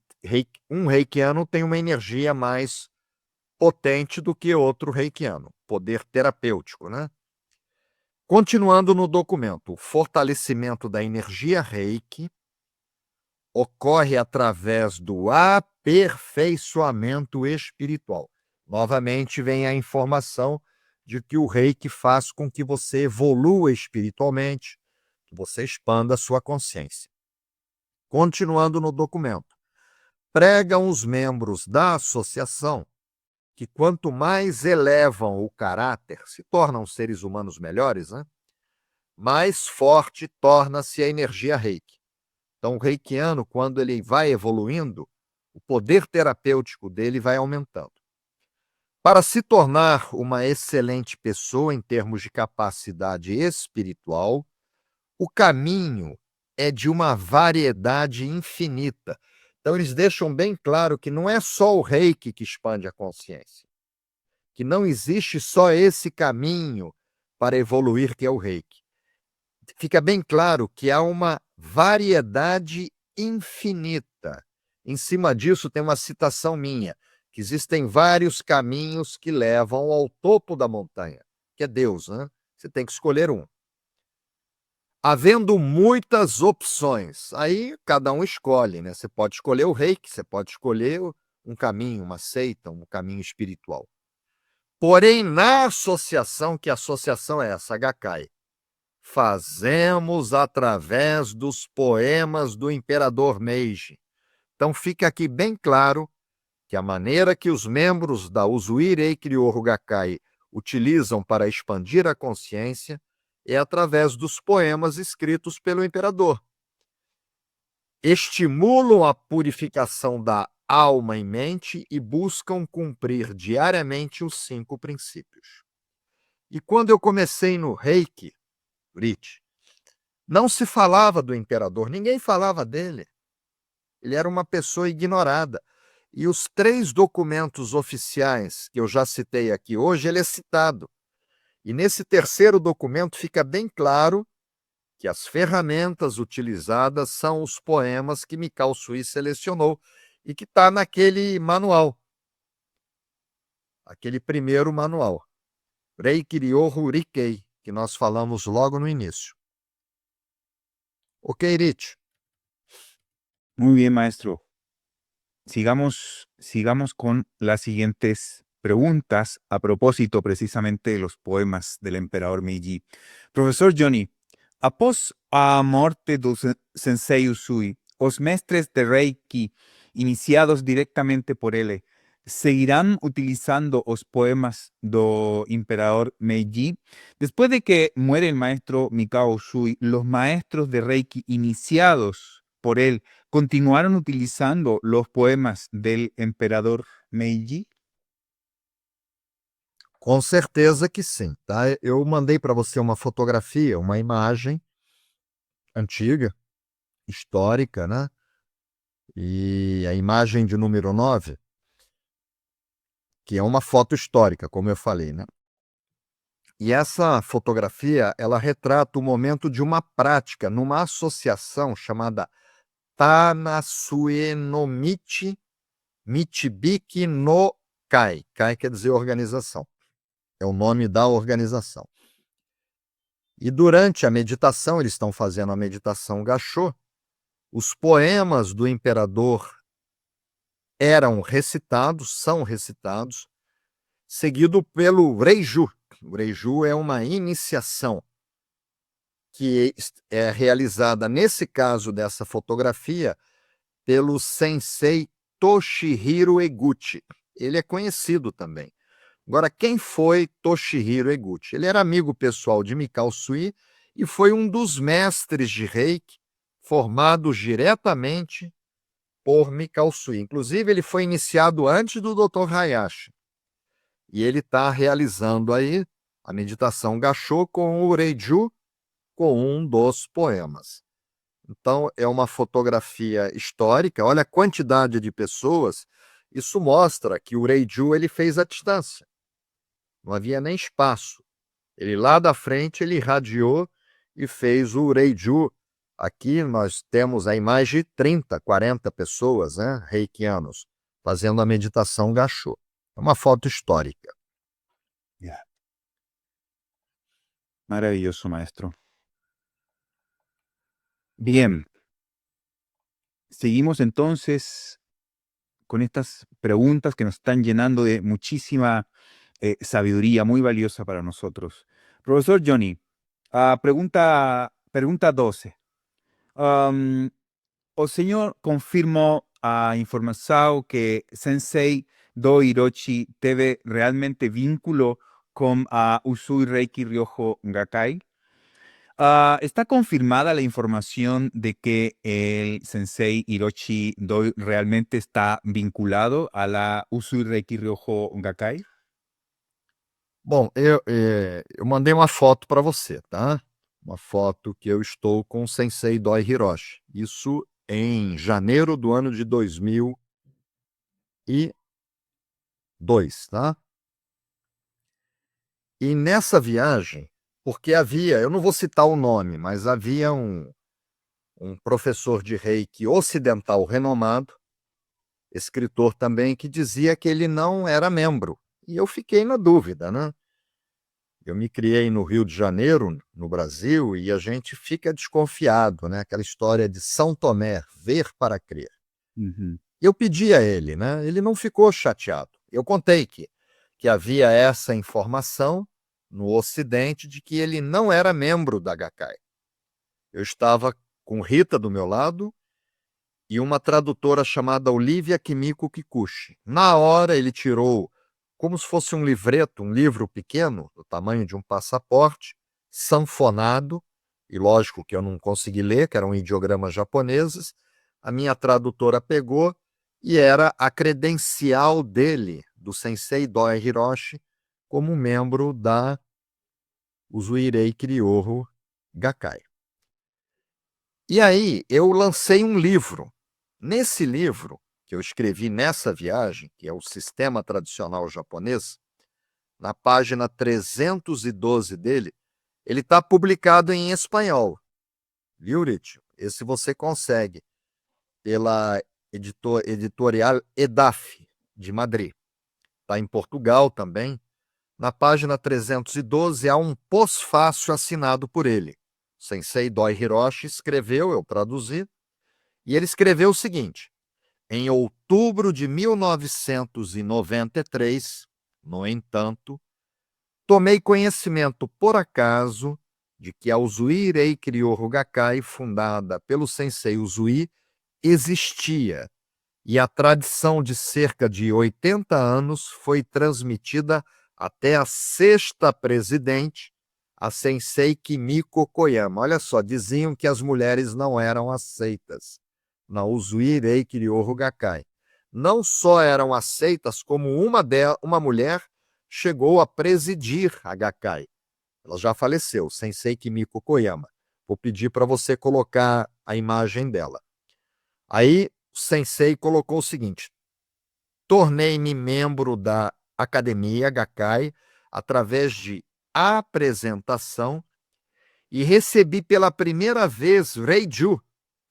um reikiano tem uma energia mais potente do que outro reikiano, poder terapêutico, né? Continuando no documento, o fortalecimento da energia reiki ocorre através do aperfeiçoamento espiritual. Novamente vem a informação de que o reiki faz com que você evolua espiritualmente, que você expanda a sua consciência. Continuando no documento, pregam os membros da associação que quanto mais elevam o caráter, se tornam seres humanos melhores, né? Mais forte torna-se a energia reiki. Então, o reikiano, quando ele vai evoluindo, o poder terapêutico dele vai aumentando. Para se tornar uma excelente pessoa em termos de capacidade espiritual, o caminho é de uma variedade infinita. Então, eles deixam bem claro que não é só o reiki que expande a consciência, que não existe só esse caminho para evoluir, que é o reiki. Fica bem claro que há uma variedade infinita. Em cima disso, tem uma citação minha, que existem vários caminhos que levam ao topo da montanha, que é Deus, né? Você tem que escolher um. Havendo muitas opções, aí cada um escolhe, né? Você pode escolher o reiki, você pode escolher um caminho, uma seita, um caminho espiritual. Porém, na associação, que associação é essa, Gakkai? Fazemos através dos poemas do imperador Meiji. Então fica aqui bem claro que a maneira que os membros da Usui Reiki Ryoho Gakkai utilizam para expandir a consciência é através dos poemas escritos pelo imperador. Estimulam a purificação da alma e mente e buscam cumprir diariamente os 5 princípios. E quando eu comecei no Reiki, Rich, não se falava do imperador, ninguém falava dele. Ele era uma pessoa ignorada. E os 3 documentos oficiais que eu já citei aqui hoje, ele é citado. E nesse terceiro documento fica bem claro que as ferramentas utilizadas são os poemas que Mikao Sui selecionou e que está naquele manual, aquele primeiro manual, Reiki Ryoho Rikei, que nós falamos logo no início. Ok, Rich? Muy bien, maestro. Sigamos con las siguientes preguntas a propósito precisamente de los poemas del emperador Meiji. Professor Johnny, após a morte do Sensei Usui, os mestres de Reiki, iniciados directamente por ele, seguirán utilizando os poemas do imperador Meiji? Después de que muere el maestro Mikao Usui, los maestros de Reiki iniciados por él continuaram utilizando os poemas del emperador Meiji? Com certeza que sim, tá? Eu mandei para você uma fotografia, uma imagem antiga, histórica, né? E a imagem de número 9, que é uma foto histórica, como eu falei, né? E essa fotografia, ela retrata o momento de uma prática numa associação chamada Tanasue no Michi, Michibiki no Kai. Kai quer dizer organização. É o nome da organização. E durante a meditação, eles estão fazendo a meditação Gachô, os poemas do imperador eram recitados, são recitados, seguido pelo Reiju. O Reiju é uma iniciação que é realizada, nesse caso dessa fotografia, pelo Sensei Toshihiro Eguchi. Ele é conhecido também. Agora, quem foi Toshihiro Eguchi? Ele era amigo pessoal de Mikao Usui e foi um dos mestres de Reiki formados diretamente por Mikao Usui. Inclusive, ele foi iniciado antes do Dr. Hayashi. E ele está realizando aí a meditação Gachô com o Reiju, com um dos poemas. Então, é uma fotografia histórica. Olha a quantidade de pessoas. Isso mostra que o Reiju ele fez à distância. Não havia nem espaço. Ele lá da frente, ele irradiou e fez o Reiju. Aqui nós temos aí mais de 30, 40 pessoas, né, reikianos, fazendo a meditação Gachô. É uma foto histórica. Yeah. Maravilloso, maestro. Bien. Seguimos entonces con estas preguntas que nos están llenando de muchísima sabiduría muy valiosa para nosotros. Profesor Johnny, pregunta 12. O senhor confirmou a informação que Sensei Do Hiroshi teve realmente vínculo com a Usui Reiki Ryoho Gakkai? ¿Está confirmada la información de que el Sensei Hiroshi Doi realmente está vinculado a la Usui Reiki Ryoho Gakkai? Bom, eu mandei uma foto para você, tá? Uma foto que eu estou com o Sensei Doi Hiroshi. Isso em janeiro do ano de 2002, tá? E nessa viagem, porque havia, eu não vou citar o nome, mas havia um professor de Reiki ocidental renomado, escritor também, que dizia que ele não era membro. E eu fiquei na dúvida, né? Eu me criei no Rio de Janeiro, no Brasil, e a gente fica desconfiado, né? Aquela história de São Tomé, ver para crer. Uhum. Eu pedi a ele, né? Ele não ficou chateado. Eu contei que havia essa informação no Ocidente de que ele não era membro da Gakkai. Eu estava com Rita do meu lado e uma tradutora chamada Olivia Kimiko Kikuchi. Na hora ele tirou, como se fosse um livreto, um livro pequeno, do tamanho de um passaporte, sanfonado, e lógico que eu não consegui ler, que eram ideogramas japoneses. A minha tradutora pegou e era a credencial dele, do Sensei Doi Hiroshi, como membro da Usui Reiki Ryoho Gakkai. E aí eu lancei um livro. Nesse livro, que eu escrevi nessa viagem, que é o Sistema Tradicional Japonês, na página 312 dele, ele está publicado em espanhol. Viu, Rich? Esse você consegue pela editorial EDAF, de Madrid. Está em Portugal também. Na página 312 há um pós-fácil assinado por ele. Sensei Doi Hiroshi escreveu, eu traduzi, e ele escreveu o seguinte: em outubro de 1993, no entanto, tomei conhecimento por acaso de que a Uzui Reiki Ryoho Gakkai, fundada pelo Sensei Uzui, existia, e a tradição de cerca de 80 anos foi transmitida até a sexta presidente, a Sensei Kimiko Koyama. Olha só, diziam que as mulheres não eram aceitas na Uzui Reiki Ryoho Gakkai. Não só eram aceitas, como uma mulher chegou a presidir a Gakkai. Ela já faleceu, Sensei Kimiko Koyama. Vou pedir para você colocar a imagem dela. Aí o Sensei colocou o seguinte: tornei-me membro da Academia Gakkai através de apresentação e recebi pela primeira vez Reiju,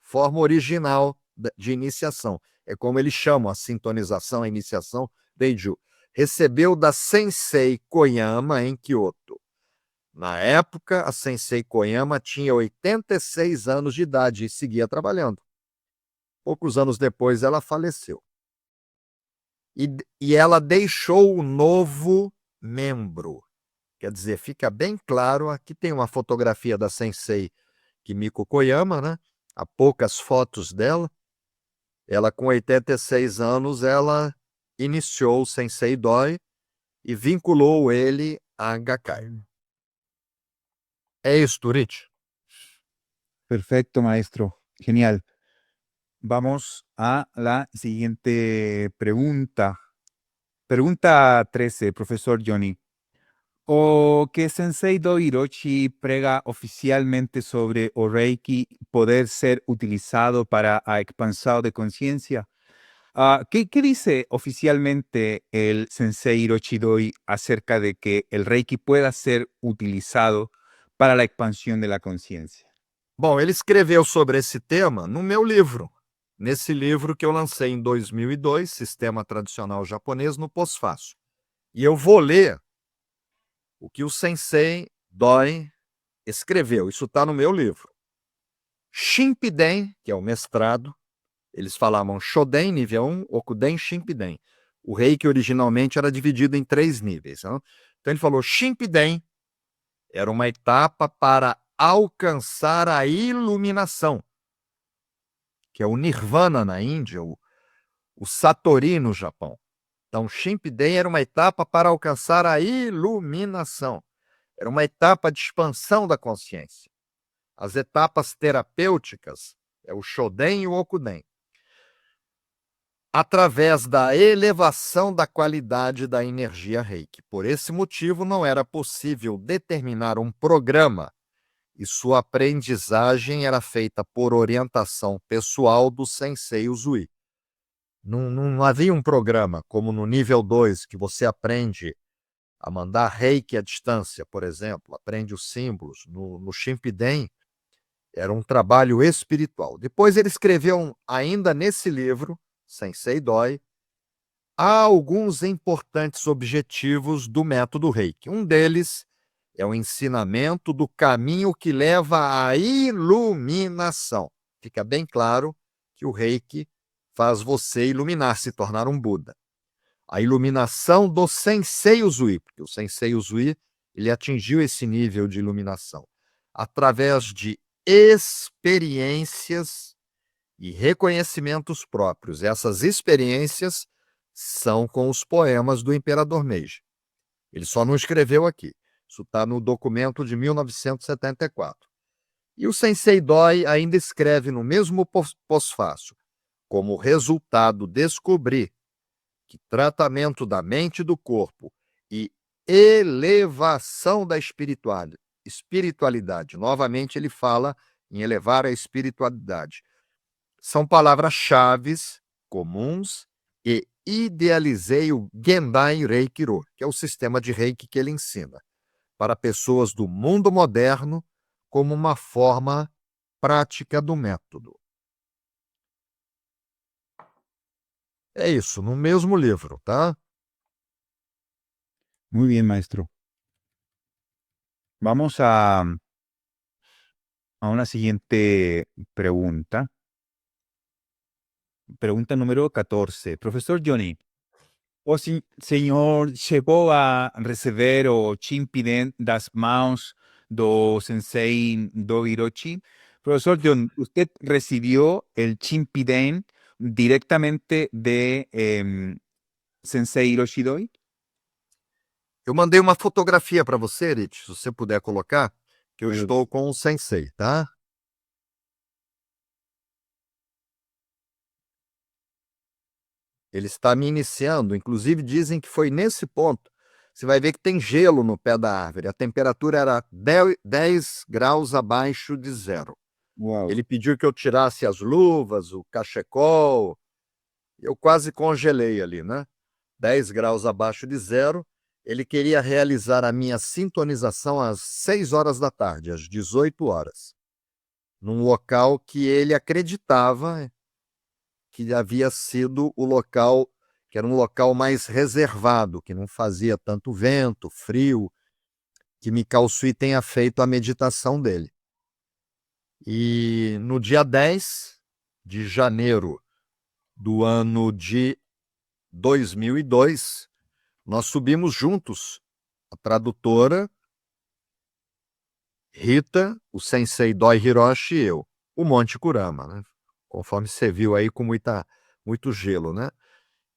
forma original de iniciação. É como eles chamam a sintonização, a iniciação, Reiju. Recebeu da Sensei Koyama em Kyoto. Na época, a Sensei Koyama tinha 86 anos de idade e seguia trabalhando. Poucos anos depois, ela faleceu. E ela deixou o novo membro. Quer dizer, fica bem claro, aqui tem uma fotografia da Sensei Kimiko Koyama, né? Há poucas fotos dela. Ela, com 86 anos, ela iniciou o Sensei Doi e vinculou ele a Gakkai. É isso, Turiti. Perfecto, maestro. Genial. Vamos a la siguiente pregunta. Pregunta 13, profesor Johnny. O que Sensei Do Hiroshi prega oficialmente sobre o Reiki poder ser utilizado para a expansão de conciencia. ¿Qué dice oficialmente el Sensei Hiroshi Doi acerca de que el Reiki pueda ser utilizado para la expansión de la conciencia? Bom, ele escreveu sobre esse tema no meu livro. Nesse livro que eu lancei em 2002, Sistema Tradicional Japonês no Pós-Fácil. E eu vou ler o que o Sensei Doi escreveu. Isso está no meu livro. Shimpiden, que é o mestrado, eles falavam Shoden, nível 1, Okuden, Shimpiden. O Reiki originalmente era dividido em 3 níveis. Não? Então ele falou, Shimpiden era uma etapa para alcançar a iluminação, que é o Nirvana na Índia, o Satori no Japão. Então, Shimpiden era uma etapa para alcançar a iluminação. Era uma etapa de expansão da consciência. As etapas terapêuticas é o Shoden e o Okuden. Através da elevação da qualidade da energia Reiki. Por esse motivo, não era possível determinar um programa e sua aprendizagem era feita por orientação pessoal do Sensei Uzui. Não havia um programa como no nível 2, que você aprende a mandar reiki à distância, por exemplo, aprende os símbolos. No Shimpiden, era um trabalho espiritual. Depois ele escreveu, ainda nesse livro, Sensei Doi, há alguns importantes objetivos do método Reiki. Um deles é o ensinamento do caminho que leva à iluminação. Fica bem claro que o Reiki faz você iluminar, se tornar um Buda. A iluminação do Sensei Uzui, porque o Sensei Uzui ele atingiu esse nível de iluminação através de experiências e reconhecimentos próprios. Essas experiências são com os poemas do Imperador Meiji. Ele só não escreveu aqui. Isso está no documento de 1974. E o Sensei Doi ainda escreve no mesmo pós-fácil: como resultado, descobri que tratamento da mente e do corpo e elevação da espiritualidade. Novamente ele fala em elevar a espiritualidade. São palavras-chave comuns e idealizei o Gendai Reiki-ro, que é o sistema de Reiki que ele ensina, para pessoas do mundo moderno como uma forma prática do método. É isso, no mesmo livro, tá? Muy bien, maestro. Vamos a a una siguiente pregunta. Pregunta número 14. Profesor Johnny, o senhor chegou a receber o chimpiden das mãos do sensei do Hiroshi? Profesor John, ¿usted recibió el chimpiden directamente de sensei Hiroshi Doi? Eu mandei uma fotografia para você, Rich, se você puder colocar, que eu Pero- estou com o sensei, tá? Ele está me iniciando, inclusive dizem que foi nesse ponto. Você vai ver que tem gelo no pé da árvore. A temperatura era 10 graus abaixo de zero. Wow. Ele pediu que eu tirasse as luvas, o cachecol. Eu quase congelei ali, né? 10 graus abaixo de zero. Ele queria realizar a minha sintonização às 6 horas da tarde, às 18 horas, num local que ele acreditava que havia sido o local, que era um local mais reservado, que não fazia tanto vento, frio, que Mikao Sui tenha feito a meditação dele. E no dia 10 de janeiro do ano de 2002, nós subimos juntos, a tradutora, Rita, o sensei Doi Hiroshi e eu, o Monte Kurama, né? Conforme você viu aí com muito gelo, né?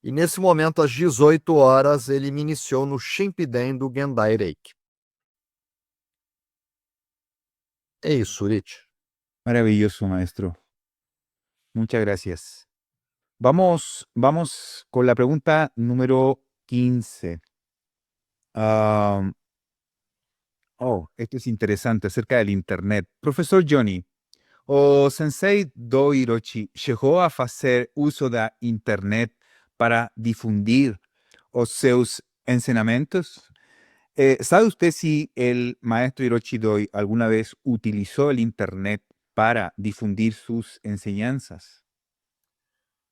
E nesse momento, às 18 horas, ele me iniciou no Shimpiden do Gendai Reiki. É isso, Rich. Maravilloso, maestro. Muchas gracias. Vamos con la pregunta número 15. Esto es interesante acerca del Internet. Profesor Johnny, o Sensei Do Hiroshi llegó a hacer uso da Internet para difundir os seus ensinamentos? ¿Sabe usted si el maestro Hiroshi Doi alguna vez utilizó el Internet para difundir sus enseñanzas?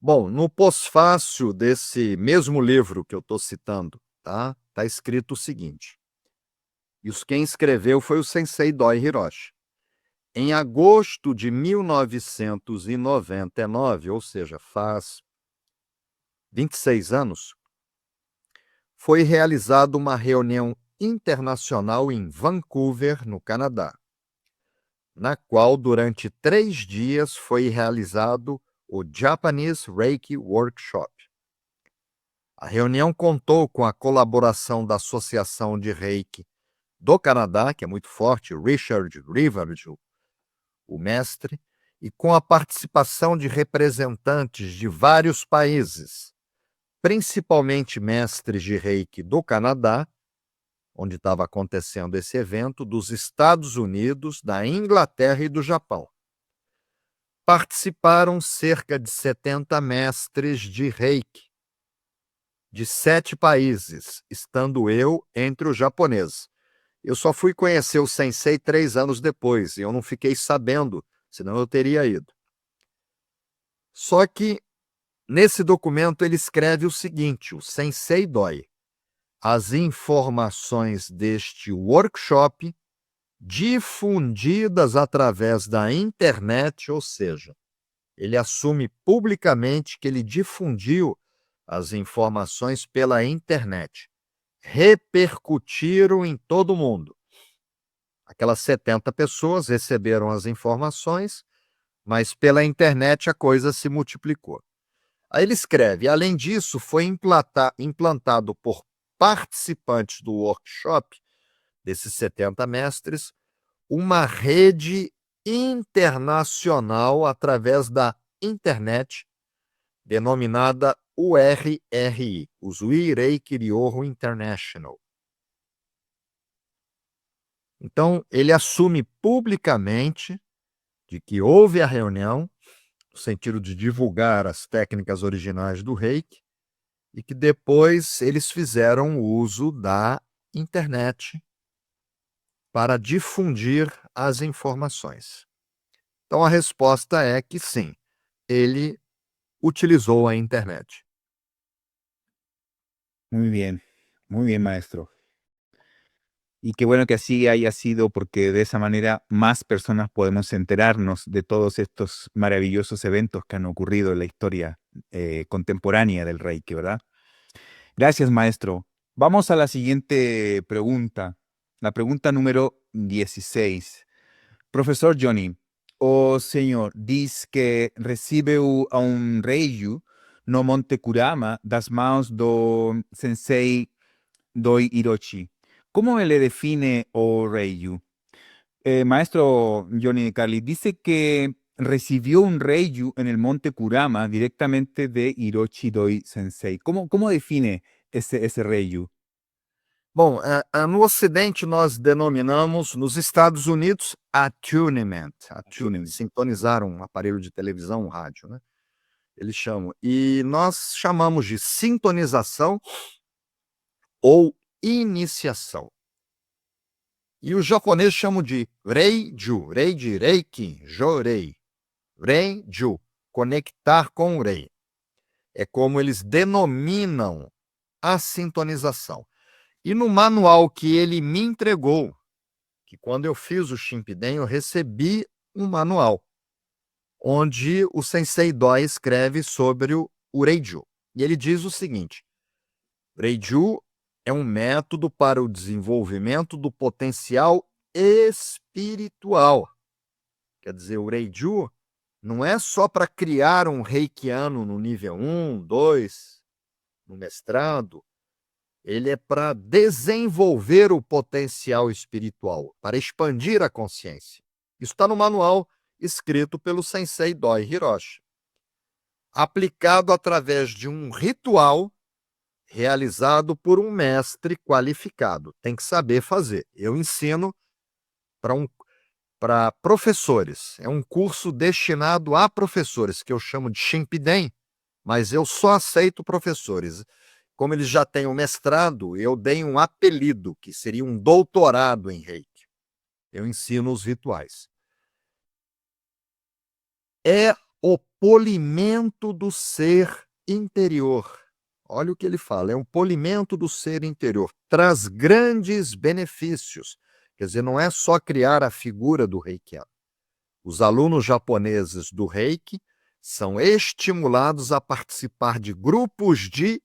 Bom, no pós-fácil desse mesmo livro que eu estou citando, tá escrito o seguinte. Isso quem escreveu foi o Sensei Doi Hiroshi. Em agosto de 1999, ou seja, faz 26 anos, foi realizada uma reunião internacional em Vancouver, no Canadá, na qual, durante 3 dias, foi realizado o Japanese Reiki Workshop. A reunião contou com a colaboração da Associação de Reiki do Canadá, que é muito forte, Richard Rivard, o mestre, e com a participação de representantes de vários países, principalmente mestres de Reiki do Canadá, onde estava acontecendo esse evento, dos Estados Unidos, da Inglaterra e do Japão. Participaram cerca de 70 mestres de Reiki, de 7 países, estando eu entre os japoneses. Eu só fui conhecer o sensei 3 anos depois, e eu não fiquei sabendo, senão eu teria ido. Só que, nesse documento, ele escreve o seguinte, o Sensei Doi: as informações deste workshop difundidas através da internet, ou seja, ele assume publicamente que ele difundiu as informações pela internet, repercutiram em todo o mundo. Aquelas 70 pessoas receberam as informações, mas pela internet a coisa se multiplicou. Aí ele escreve: além disso, foi implantado por participantes do workshop, desses 70 mestres, uma rede internacional através da internet, denominada URRI, Usui Reiki Ryoho International. Então, ele assume publicamente de que houve a reunião, no sentido de divulgar as técnicas originais do Reiki, e que depois eles fizeram uso da internet para difundir as informações. Então, a resposta é que sim, ele utilizou a internet. Muy bien, maestro. Y qué bueno que así haya sido, porque de esa manera más personas podemos enterarnos de todos estos maravillosos eventos que han ocurrido en la historia contemporánea del Reiki, ¿verdad? Gracias, maestro. Vamos a la siguiente pregunta, la pregunta número 16. Profesor Johnny, o senhor diz que recebeu a Reiju no Monte Kurama das mãos do Sensei Doi Hiroshi. ¿Cómo le define o Reiju? Maestro Johnny Carly, dice que recibió un Reiju en el Monte Kurama directamente de Hiroshi Doi Sensei. ¿Cómo define ese Reiju? Bom, no Ocidente nós denominamos, nos Estados Unidos, attunement, sintonizar um aparelho de televisão, um rádio, né? Eles chamam. E nós chamamos de sintonização ou iniciação. E os japoneses chamam de Reiju, Rei de Reiki, Jorei. Reiju, conectar com o Rei. É como eles denominam a sintonização. E no manual que ele me entregou, que quando eu fiz o Shimpiden, eu recebi um manual, onde o Sensei Doi escreve sobre o Reiju. E ele diz o seguinte: Reiju é um método para o desenvolvimento do potencial espiritual. Quer dizer, o Reiju não é só para criar um reikiano no nível 1, 2, no mestrado. Ele é para desenvolver o potencial espiritual, para expandir a consciência. Isso está no manual escrito pelo Sensei Doi Hiroshi, aplicado através de um ritual realizado por um mestre qualificado. Tem que saber fazer. Eu ensino para professores. É um curso destinado a professores, que eu chamo de Shimpiden, mas eu só aceito professores. Como eles já têm um mestrado, eu dei um apelido, que seria um doutorado em Reiki. Eu ensino os rituais. É o polimento do ser interior. Olha o que ele fala, é um polimento do ser interior. Traz grandes benefícios. Quer dizer, não é só criar a figura do reikiano. Os alunos japoneses do Reiki são estimulados a participar de grupos de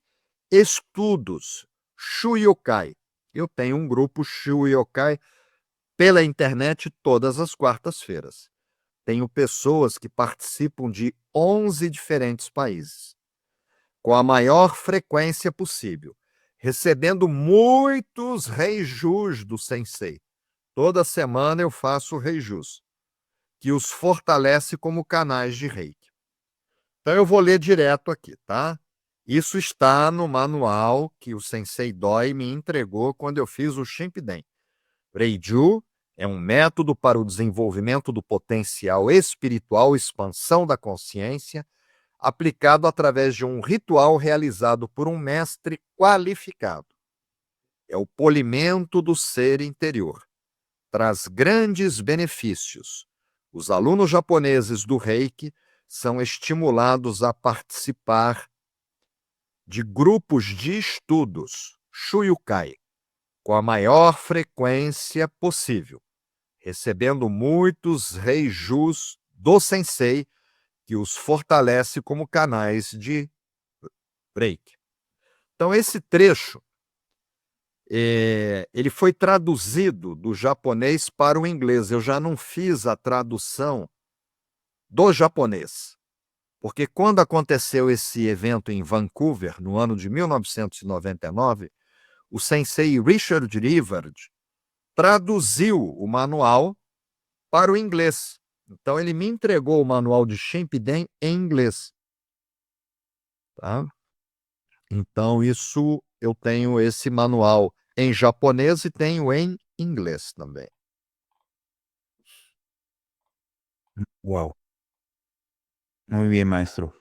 estudos, Shuyokai. Eu tenho um grupo Shuyokai pela internet todas as quartas-feiras. Tenho pessoas que participam de 11 diferentes países, com a maior frequência possível, recebendo muitos reijus do Sensei. Toda semana eu faço reijus, que os fortalece como canais de Reiki. Então eu vou ler direto aqui, tá? Isso está no manual que o Sensei Doi me entregou quando eu fiz o Shimpiden. Reiju é um método para o desenvolvimento do potencial espiritual, expansão da consciência, aplicado através de um ritual realizado por um mestre qualificado. É o polimento do ser interior. Traz grandes benefícios. Os alunos japoneses do Reiki são estimulados a participar de grupos de estudos, Shuyokai, com a maior frequência possível, recebendo muitos reijus do Sensei, que os fortalece como canais de Reiki. Então, esse trecho ele foi traduzido do japonês para o inglês. Eu já não fiz a tradução do japonês, porque quando aconteceu esse evento em Vancouver, no ano de 1999, o Sensei Richard Rivard traduziu o manual para o inglês. Então, ele me entregou o manual de Shimpiden em inglês. Tá? Então, isso eu tenho esse manual em japonês e tenho em inglês também. Wow. Muy bien, maestro.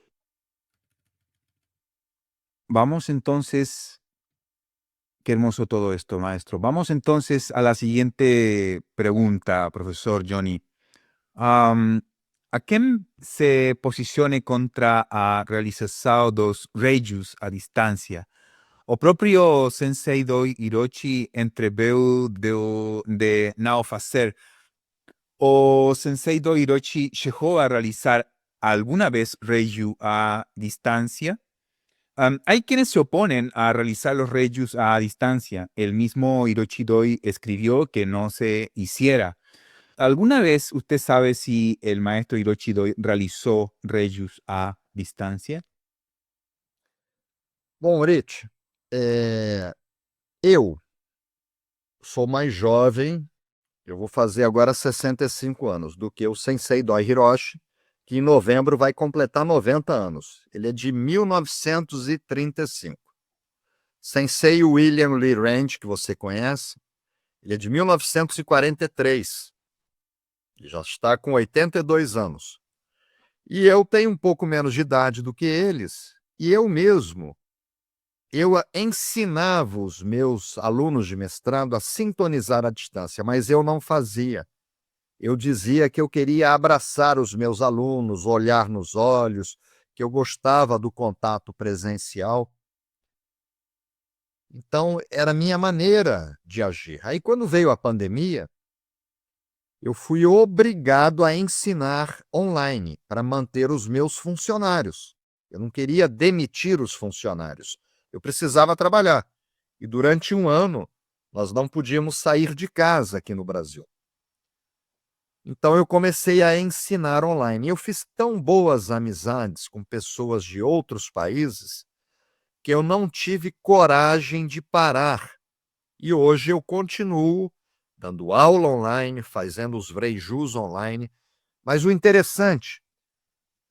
Vamos entonces, qué hermoso todo esto, maestro. Vamos entonces a la siguiente pregunta, profesor Johnny. A quem se posicione contra a realização dos reijus à distância? O próprio Sensei Doi Hiroshi entreveu de não fazer. O Sensei Doi Hiroshi chegou a realizar alguna vez Reiju a distancia. Hay quienes se oponen a realizar los Reijus a distancia. El mismo Hiroshi Doi escribió que no se hiciera. ¿Alguna vez usted sabe si el maestro Hiroshi Doi realizó Reijus a distancia? Bom, Rich, eu sou mais jovem, eu vou fazer agora 65 anos, do que o Sensei Doi Hiroshi, que em novembro vai completar 90 anos. Ele é de 1935. Sensei William Lee Rand, que você conhece, ele é de 1943. Ele já está com 82 anos. E eu tenho um pouco menos de idade do que eles, e eu mesmo, eu ensinava os meus alunos de mestrado a sintonizar à distância, mas eu não fazia. Eu dizia que eu queria abraçar os meus alunos, olhar nos olhos, que eu gostava do contato presencial. Então, era a minha maneira de agir. Aí, quando veio a pandemia, eu fui obrigado a ensinar online para manter os meus funcionários. Eu não queria demitir os funcionários. Eu precisava trabalhar. E durante um ano, nós não podíamos sair de casa aqui no Brasil. Então, eu comecei a ensinar online. Eu fiz tão boas amizades com pessoas de outros países que eu não tive coragem de parar. E hoje eu continuo dando aula online, fazendo os Reijus online. Mas o interessante,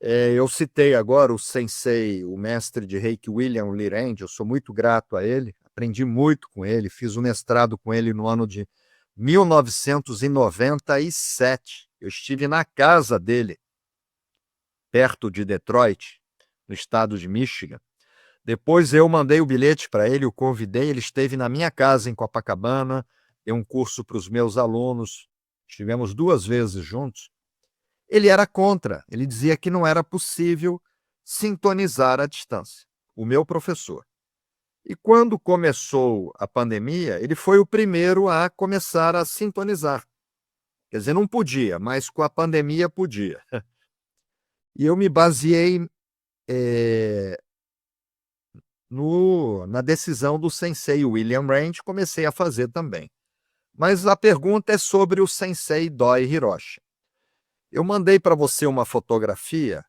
eu citei agora o sensei, o mestre de Reiki William Lee Rand, eu sou muito grato a ele, aprendi muito com ele, fiz um mestrado com ele no ano de 1997. Eu estive na casa dele, perto de Detroit, no estado de Michigan. Depois eu mandei o bilhete para ele, o convidei, ele esteve na minha casa em Copacabana, deu um curso para os meus alunos, estivemos 2 vezes juntos. Ele era contra, ele dizia que não era possível sintonizar à distância, o meu professor. E quando começou a pandemia, ele foi o primeiro a começar a sintonizar. Quer dizer, não podia, mas com a pandemia podia. E eu me baseei na decisão do sensei William Rand, comecei a fazer também. Mas a pergunta é sobre o sensei Doi Hiroshi. Eu mandei para você uma fotografia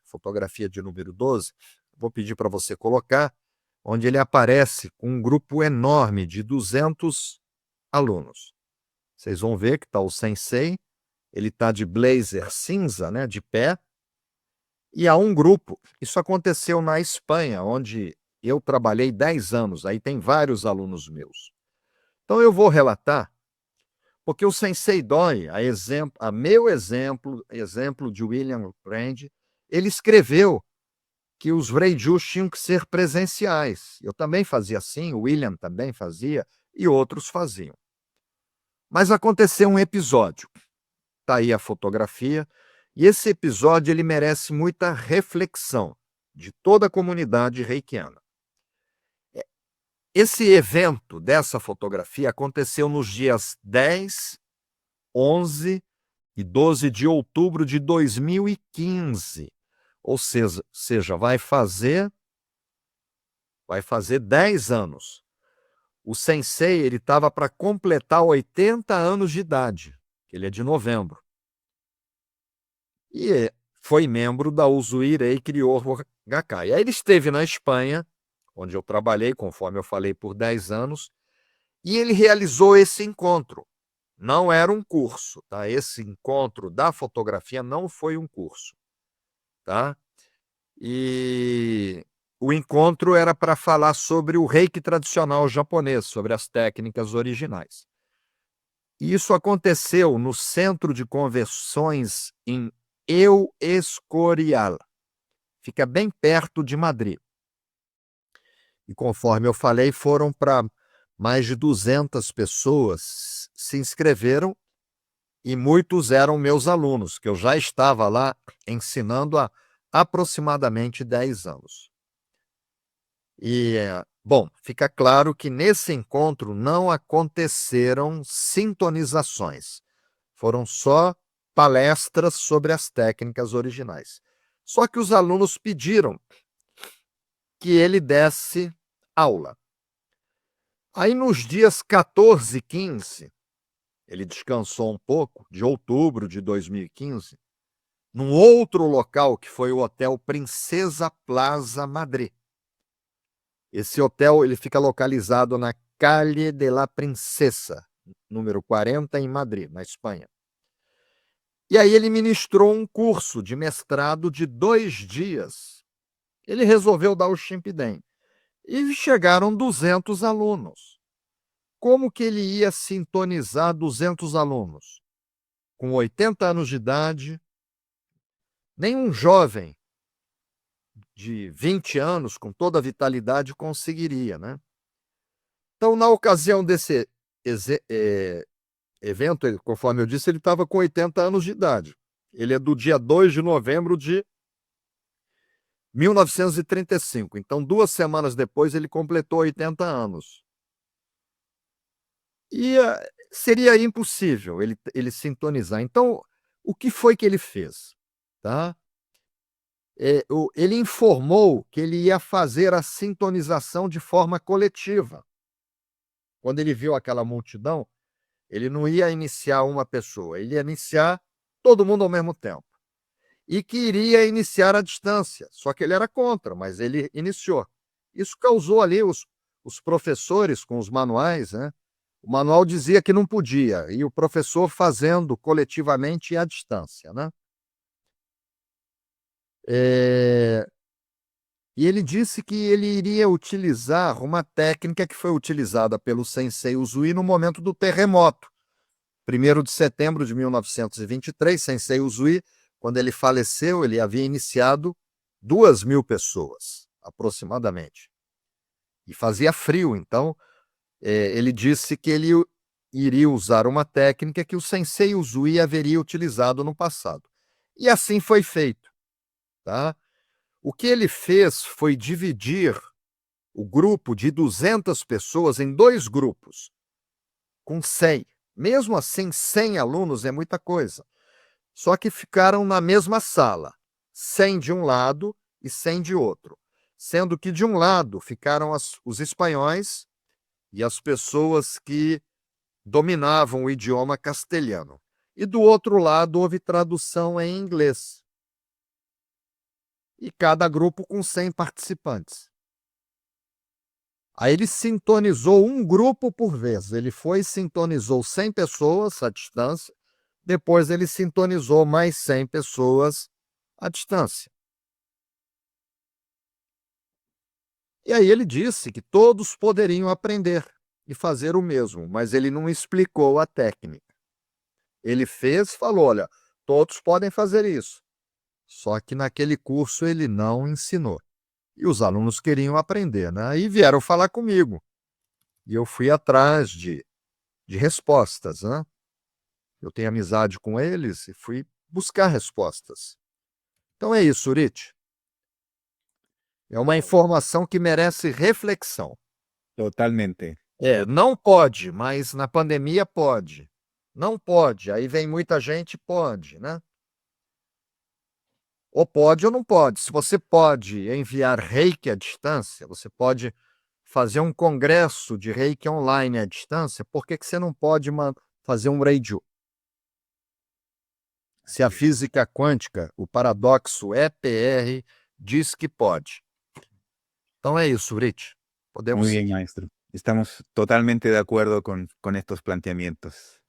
de número 12, vou pedir para você colocar, onde ele aparece com um grupo enorme de 200 alunos. Vocês vão ver que está o sensei, ele está de blazer cinza, né, de pé, e há um grupo. Isso aconteceu na Espanha, onde eu trabalhei 10 anos, aí tem vários alunos meus. Então eu vou relatar, porque o Sensei Doi, a meu exemplo de William Rand, ele escreveu que os Reijus tinham que ser presenciais. Eu também fazia assim, o William também fazia, e outros faziam. Mas aconteceu um episódio. Está aí a fotografia, e esse episódio ele merece muita reflexão de toda a comunidade reikiana. Esse evento dessa fotografia aconteceu nos dias 10, 11 e 12 de outubro de 2015. Ou seja, vai fazer 10 anos. O sensei ele estava para completar 80 anos de idade, ele é de novembro. E foi membro da Usui Reiki Ryoho Gakkai. Aí ele esteve na Espanha, onde eu trabalhei, conforme eu falei, por 10 anos, e ele realizou esse encontro. Não era um curso, tá? Esse encontro da fotografia não foi um curso, tá? E o encontro era para falar sobre o reiki tradicional japonês, sobre as técnicas originais. E isso aconteceu no Centro de Convenções em El Escorial. Fica bem perto de Madrid. E conforme eu falei, foram para mais de 200 pessoas se inscreveram e muitos eram meus alunos, que eu já estava lá ensinando há aproximadamente 10 anos. E Bom, fica claro que nesse encontro não aconteceram sintonizações. Foram só palestras sobre as técnicas originais. Só que os alunos pediram que ele desse aula. Aí, nos dias 14 e 15, ele descansou um pouco, de outubro de 2015, num outro local que foi o Hotel Princesa Plaza Madrid. Esse hotel ele fica localizado na Calle de la Princesa, número 40, em Madrid, na Espanha. E aí ele ministrou um curso de mestrado de 2 dias. Ele resolveu dar o Shimpidem. E chegaram 200 alunos. Como que ele ia sintonizar 200 alunos? Com 80 anos de idade, nenhum jovem de 20 anos, com toda a vitalidade, conseguiria, né? Então, na ocasião desse evento, conforme eu disse, ele estava com 80 anos de idade. Ele é do dia 2 de novembro de 1935. Então, 2 semanas depois, ele completou 80 anos. E seria impossível ele sintonizar. Então, o que foi que ele fez? Tá? Ele informou que ele ia fazer a sintonização de forma coletiva. Quando ele viu aquela multidão, ele não ia iniciar uma pessoa, ele ia iniciar todo mundo ao mesmo tempo. E que iria iniciar à distância, só que ele era contra, mas ele iniciou. Isso causou ali os professores com os manuais, né? O manual dizia que não podia, e o professor fazendo coletivamente à distância, né? E ele disse que ele iria utilizar uma técnica que foi utilizada pelo Sensei Uzui no momento do terremoto. 1º de setembro de 1923, Sensei Uzui, quando ele faleceu, ele havia iniciado 2.000 pessoas, aproximadamente. E fazia frio, então ele disse que ele iria usar uma técnica que o Sensei Uzui haveria utilizado no passado. E assim foi feito. Tá? O que ele fez foi dividir o grupo de 200 pessoas em 2 grupos, com 100. Mesmo assim, 100 alunos é muita coisa. Só que ficaram na mesma sala, 100 de um lado e 100 de outro. Sendo que de um lado ficaram os espanhóis e as pessoas que dominavam o idioma castelhano. E do outro lado houve tradução em inglês. E cada grupo com 100 participantes. Aí ele sintonizou um grupo por vez. Ele foi e sintonizou 100 pessoas à distância. Depois ele sintonizou mais 100 pessoas à distância. E aí ele disse que todos poderiam aprender e fazer o mesmo, mas ele não explicou a técnica. Ele fez, falou, olha, todos podem fazer isso. Só que naquele curso ele não ensinou. E os alunos queriam aprender, né? E vieram falar comigo. E eu fui atrás de respostas, né? Eu tenho amizade com eles e fui buscar respostas. Então é isso, Urit. É uma informação que merece reflexão. Totalmente. Não pode, mas na pandemia pode. Não pode, aí vem muita gente, pode, né? Ou pode ou não pode. Se você pode enviar reiki à distância, você pode fazer um congresso de reiki online à distância, por que você não pode fazer um reiju? Se a física quântica, o paradoxo EPR, diz que pode. Então é isso, Rich. Podemos Muy bien, seguir. maestro. Estamos totalmente de acuerdo con estos planteamientos.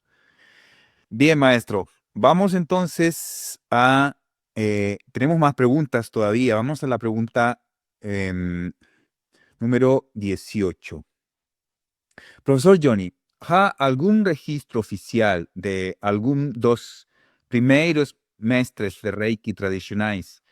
Bien, maestro. Vamos entonces tenemos más preguntas todavía. Vamos a la pregunta número 18. Profesor Johnny, ¿ha algún registro oficial de algún dos primeiros mestres de Reiki tradicionais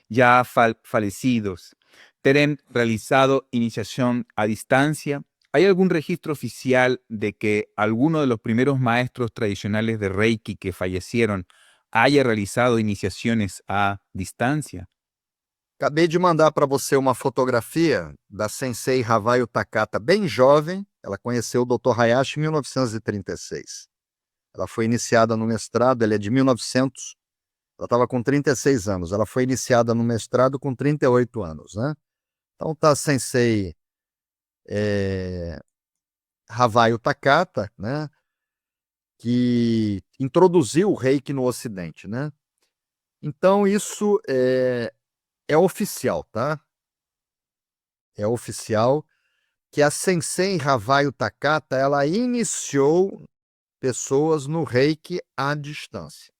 ya fallecidos terem realizado iniciación a distancia? ¿Hay algún registro oficial de que alguno de los primeros maestros tradicionales de Reiki que fallecieron haya realizado iniciaciones a distancia? Acabei de mandar para você uma fotografia da Sensei Havayo Takata, bem jovem. Ela conheceu o Dr. Hayashi em 1936. Ela foi iniciada no mestrado, ela é de 1900. Ela estava com 36 anos. Ela foi iniciada no mestrado com 38 anos, né? Então tá a Sensei Havayo Takata, né? Que introduziu o Reiki no Ocidente, né? Então isso é oficial, tá? É oficial que a Sensei Havayo Takata, ela iniciou pessoas no Reiki à distância.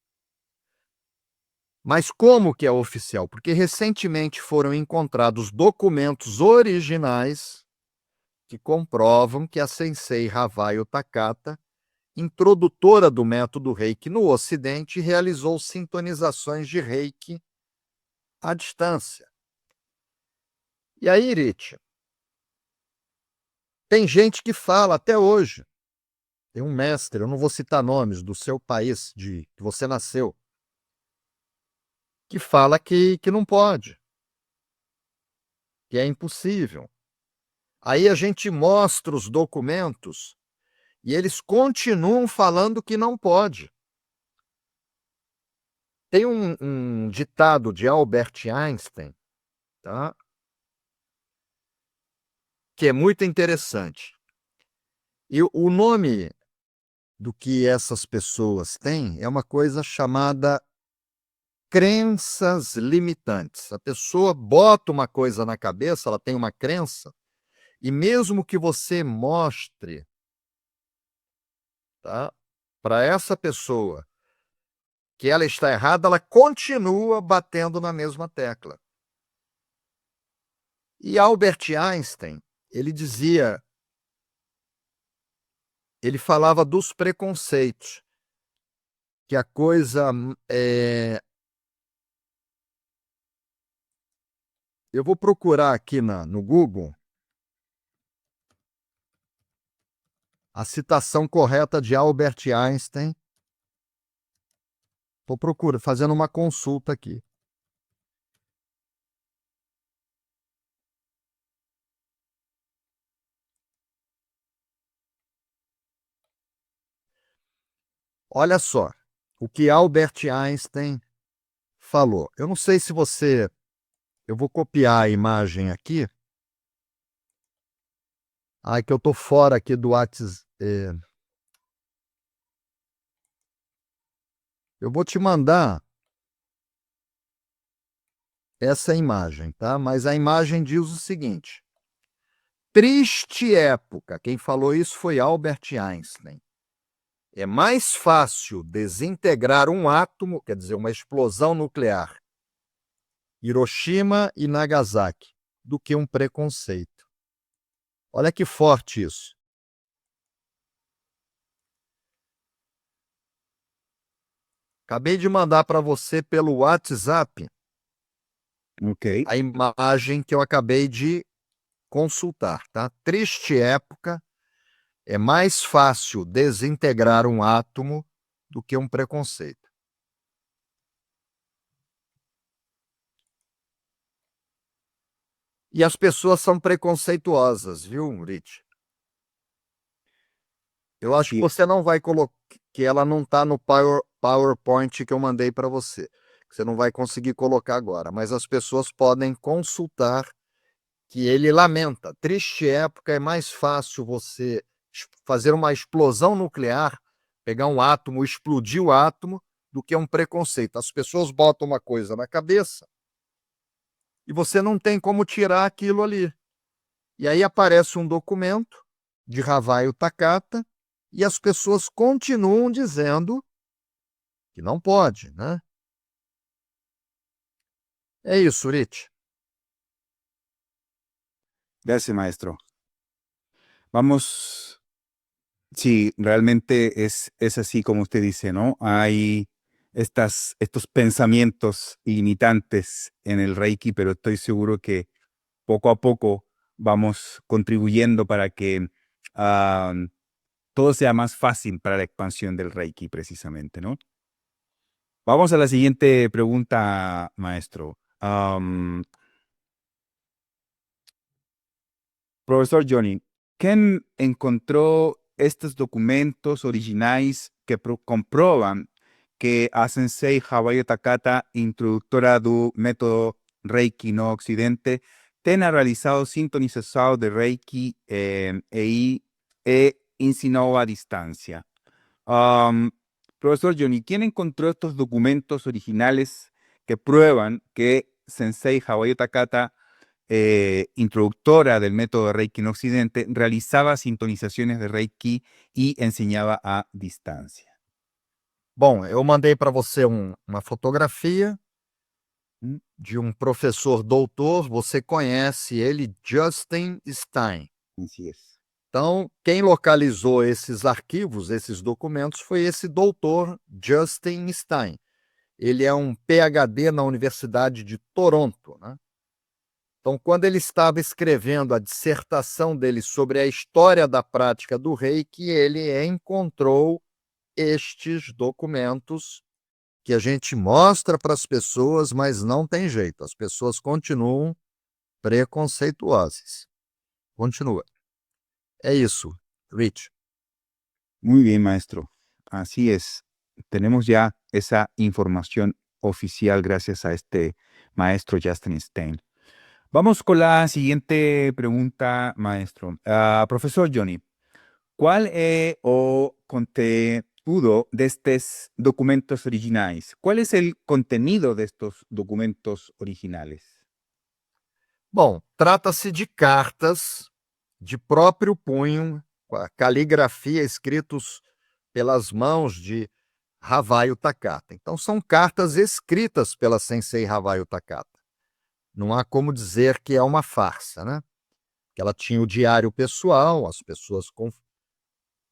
Mas como que é oficial? Porque recentemente foram encontrados documentos originais que comprovam que a Sensei Havayo Takata, introdutora do método Reiki no Ocidente, realizou sintonizações de Reiki à distância. E aí, Irit, tem gente que fala até hoje, tem um mestre, eu não vou citar nomes, do seu país, de que você nasceu, que fala que não pode, que é impossível. Aí a gente mostra os documentos e eles continuam falando que não pode. Tem um ditado de Albert Einstein, tá? Que é muito interessante. E o nome do que essas pessoas têm é uma coisa chamada crenças limitantes. A pessoa bota uma coisa na cabeça, ela tem uma crença, e mesmo que você mostre, tá, para essa pessoa que ela está errada, ela continua batendo na mesma tecla. E Albert Einstein, ele dizia, ele falava dos preconceitos, que a coisa eu vou procurar aqui no Google a citação correta de Albert Einstein. Estou procurando, fazendo uma consulta aqui. Olha só o que Albert Einstein falou. Eu não sei se você... Eu vou copiar a imagem aqui. Ai, que eu estou fora aqui do WhatsApp. Eu vou te mandar essa imagem, tá? Mas a imagem diz o seguinte: triste época. Quem falou isso foi Albert Einstein. É mais fácil desintegrar um átomo, quer dizer, uma explosão nuclear, Hiroshima e Nagasaki, do que um preconceito. Olha que forte isso. Acabei de mandar para você pelo WhatsApp Ok. a imagem que eu acabei de consultar, tá? Triste época, é mais fácil desintegrar um átomo do que um preconceito. E as pessoas são preconceituosas, viu, Rich? Eu acho que Sí. você não vai colocar, que ela não está no PowerPoint que eu mandei para você. Você não vai conseguir colocar agora, mas as pessoas podem consultar que ele lamenta. Triste época, é mais fácil você fazer uma explosão nuclear, pegar um átomo, explodir o átomo, do que um preconceito. As pessoas botam uma coisa na cabeça e você não tem como tirar aquilo ali. E aí aparece um documento de Havayo Takata e as pessoas continuam dizendo que não pode, né? É isso, Rich. Gracias, maestro. Vamos, sí, realmente es así como usted dice, ¿no? Hay estos pensamientos limitantes en el Reiki, pero estoy seguro que poco a poco vamos contribuyendo para que ah, todo sea más fácil para la expansión del Reiki, precisamente, ¿no? Vamos a la siguiente pregunta, maestro. Professor Johnny, quem encontrou estes documentos originais que comprovam que a Sensei Hawayo Takata, introdutora do método Reiki no Ocidente, tenha realizado sintonização de Reiki e ensinou à distância. Profesor Johnny, ¿quién encontró estos documentos originales que prueban que Sensei Hawayo Takata, introductora del método de Reiki en Occidente, realizaba sintonizaciones de Reiki y enseñaba a distancia? Bom, eu mandei para você uma fotografia de um professor doutor, você conhece ele, Justin Stein. Así es. Então, quem localizou esses arquivos, esses documentos, foi esse doutor Justin Stein. Ele é um PhD na Universidade de Toronto, né? Então, quando ele estava escrevendo a dissertação dele sobre a história da prática do Reiki, ele encontrou estes documentos que a gente mostra para as pessoas, mas não tem jeito, as pessoas continuam preconceituosas. Continua. É isso, Rich. Muy bien, maestro. Así es. Tenemos ya esa información oficial gracias a este maestro Justin Stein. Vamos con la siguiente pregunta, maestro. Profesor Johnny, ¿cuál es o conteúdo de estos documentos originales? ¿Cuál es el contenido de estos documentos originales? Bom, trata-se de cartas de próprio punho, com a caligrafia, escritos pelas mãos de Hawayo Takata. Então, são cartas escritas pela Sensei Hawayo Takata. Não há como dizer que é uma farsa, né? Que ela tinha o diário pessoal, as pessoas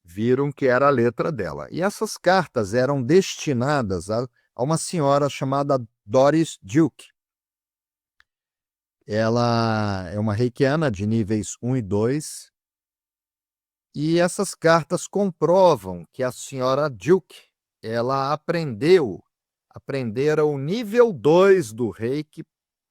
viram que era a letra dela. E essas cartas eram destinadas a uma senhora chamada Doris Duke. Ela é uma reikiana de níveis 1 e 2, e essas cartas comprovam que a senhora Duke, ela aprendera o nível 2 do Reiki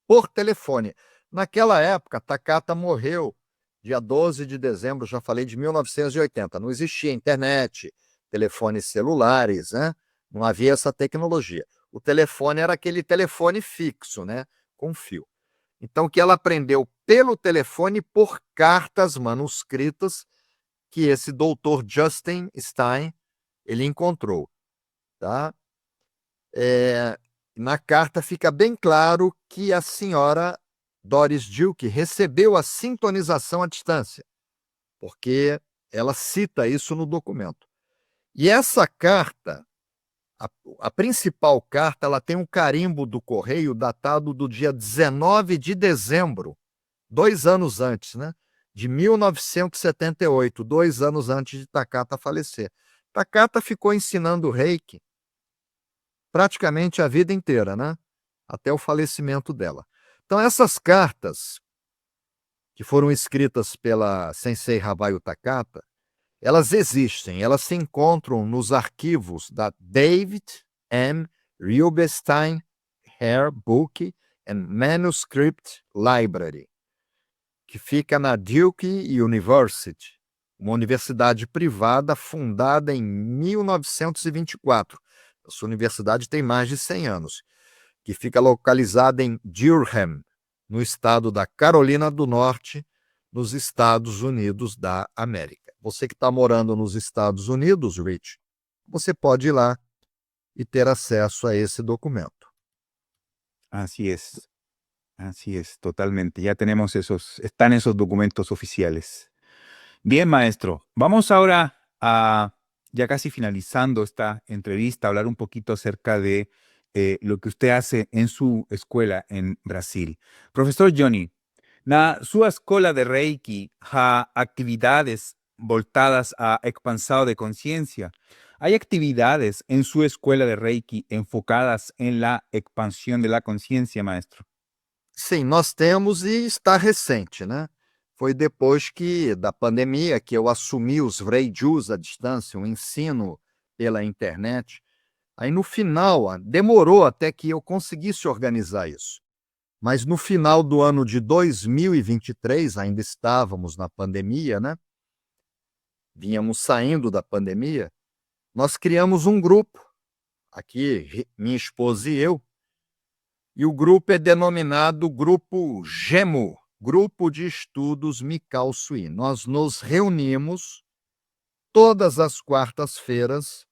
por telefone. Naquela época, Takata morreu dia 12 de dezembro, já falei, de 1980. Não existia internet, telefones celulares, né? Não havia essa tecnologia. O telefone era aquele telefone fixo, né? Com fio. Então, que ela aprendeu pelo telefone por cartas manuscritas que esse doutor Justin Stein ele encontrou, tá? Na carta fica bem claro que a senhora Doris Duke recebeu a sintonização à distância, porque ela cita isso no documento. E essa carta, a principal carta, ela tem um carimbo do correio datado do dia 19 de dezembro, 2 anos antes, né? De 1978, 2 anos antes de Takata falecer. Takata ficou ensinando Reiki praticamente a vida inteira, né? Até o falecimento dela. Então, essas cartas, que foram escritas pela Sensei Hawayo Takata, elas existem, elas se encontram nos arquivos da David M. Rubinstein Hair Book and Manuscript Library, que fica na Duke University, uma universidade privada fundada em 1924. Essa universidade tem mais de 100 anos, que fica localizada em Durham, no estado da Carolina do Norte, nos Estados Unidos da América. Você que está morando nos Estados Unidos, Rich, você pode ir lá e ter acesso a esse documento. Así es, totalmente. Ya tenemos están esos documentos oficiales. Bien, maestro. Vamos ahora a, ya casi finalizando esta entrevista, hablar un poquito acerca de lo que usted hace en su escuela en Brasil. Profesor Johnny, na sua escola de Reiki há actividades voltadas a expansão de conciencia. ¿Hay actividades en su escuela de Reiki enfocadas en la expansión de la conciencia, maestro? Sim, nós temos e está recente, né? Foi depois da pandemia que eu assumi os Reijus à distância, o ensino pela internet. Aí no final, demorou até que eu conseguisse organizar isso. Mas no final do ano de 2023, ainda estávamos na pandemia, né? Vínhamos saindo da pandemia, nós criamos um grupo, aqui minha esposa e eu, e o grupo é denominado Grupo GEMO, Grupo de Estudos Mikau Sui. Nós nos reunimos todas as quartas-feiras,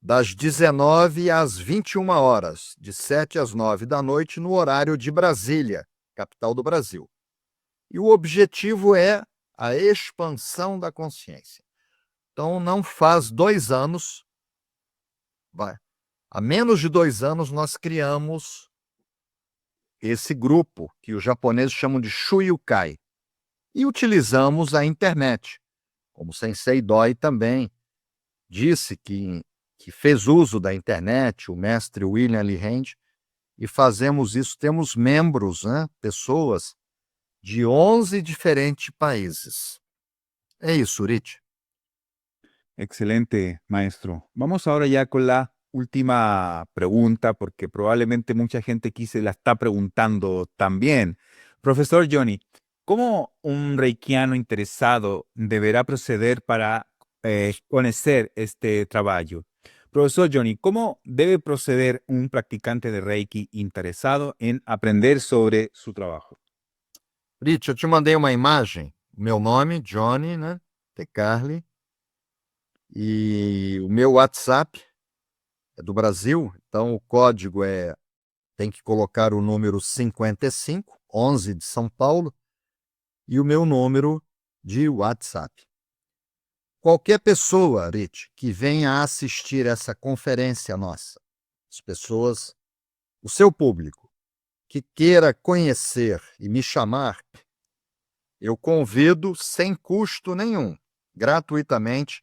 das 19 às 21 horas, de 7 às 9 da noite, no horário de Brasília, capital do Brasil. E o objetivo é a expansão da consciência. Então, não faz 2 anos, há menos de 2 anos, nós criamos esse grupo, que os japoneses chamam de Shuyukai, e utilizamos a internet. Como o Sensei Doi também disse que fez uso da internet, o mestre William Lee Hand, e fazemos isso, temos membros, né, pessoas de 11 diferentes países. É isso, Rich. Excelente, maestro. Vamos ahora ya con la última pregunta, porque probablemente mucha gente aquí se la está preguntando también. Profesor Johnny, ¿cómo un reikiano interesado deberá proceder para conocer este trabajo? Profesor Johnny, ¿cómo debe proceder un practicante de Reiki interesado en aprender sobre su trabajo? Rich, eu te mandei uma imagem, meu nome, Johnny, né, Tecarli, e o meu WhatsApp é do Brasil, então o código tem que colocar o número 55, 11 de São Paulo, e o meu número de WhatsApp. Qualquer pessoa, Rich, que venha assistir essa conferência nossa, as pessoas, o seu público, que queira conhecer e me chamar, eu convido sem custo nenhum, gratuitamente,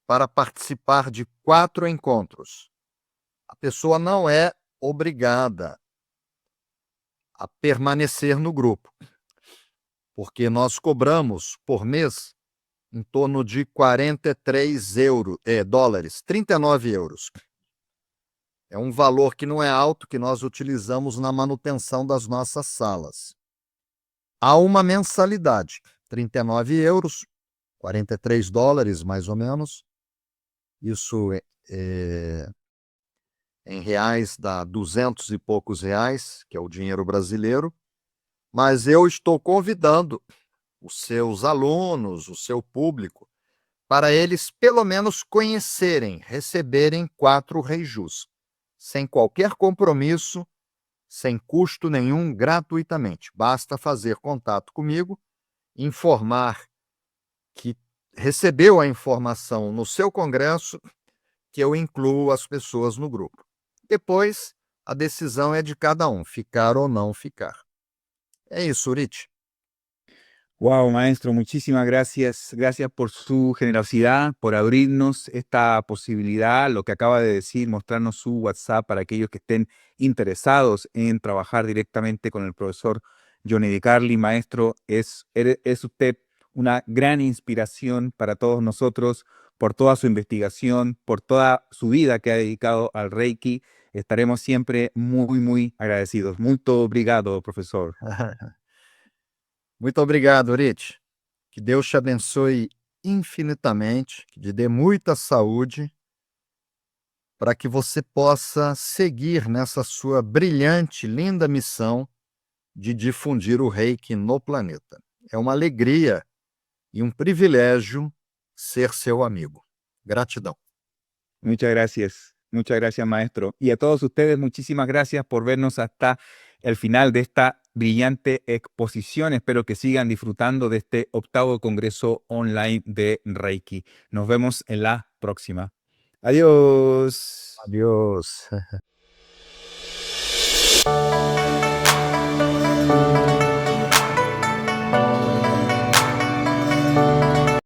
para participar de 4 encontros. A pessoa não é obrigada a permanecer no grupo, porque nós cobramos por mês em torno de 43 dólares, 39 euros. É um valor que não é alto, que nós utilizamos na manutenção das nossas salas. Há uma mensalidade, 39 euros, 43 dólares mais ou menos. Isso em reais dá 200 e poucos reais, que é o dinheiro brasileiro. Mas eu estou convidando os seus alunos, o seu público, para eles pelo menos conhecerem, receberem 4 reijus, sem qualquer compromisso, sem custo nenhum, gratuitamente. Basta fazer contato comigo, informar que recebeu a informação no seu congresso, que eu incluo as pessoas no grupo. Depois, a decisão é de cada um, ficar ou não ficar. É isso, Rich. Wow, maestro, muchísimas gracias. Gracias por su generosidad, por abrirnos esta posibilidad, lo que acaba de decir, mostrarnos su WhatsApp para aquellos que estén interesados en trabajar directamente con el profesor Johnny DiCarli. Maestro, es usted una gran inspiración para todos nosotros por toda su investigación, por toda su vida que ha dedicado al Reiki. Estaremos siempre muy, muy agradecidos. Muito obrigado, profesor. Muito obrigado, Rich. Que Deus te abençoe infinitamente, que te dê muita saúde, para que você possa seguir nessa sua brilhante, linda missão de difundir o Reiki no planeta. É uma alegria e um privilégio ser seu amigo. Gratidão. Muchas gracias, maestro. Y a todos ustedes, muchísimas gracias por vernos hasta el final de esta brillante exposición. Espero que sigan disfrutando de este 8º Congreso Online de Reiki. Nos vemos en la próxima. Adiós. Adiós.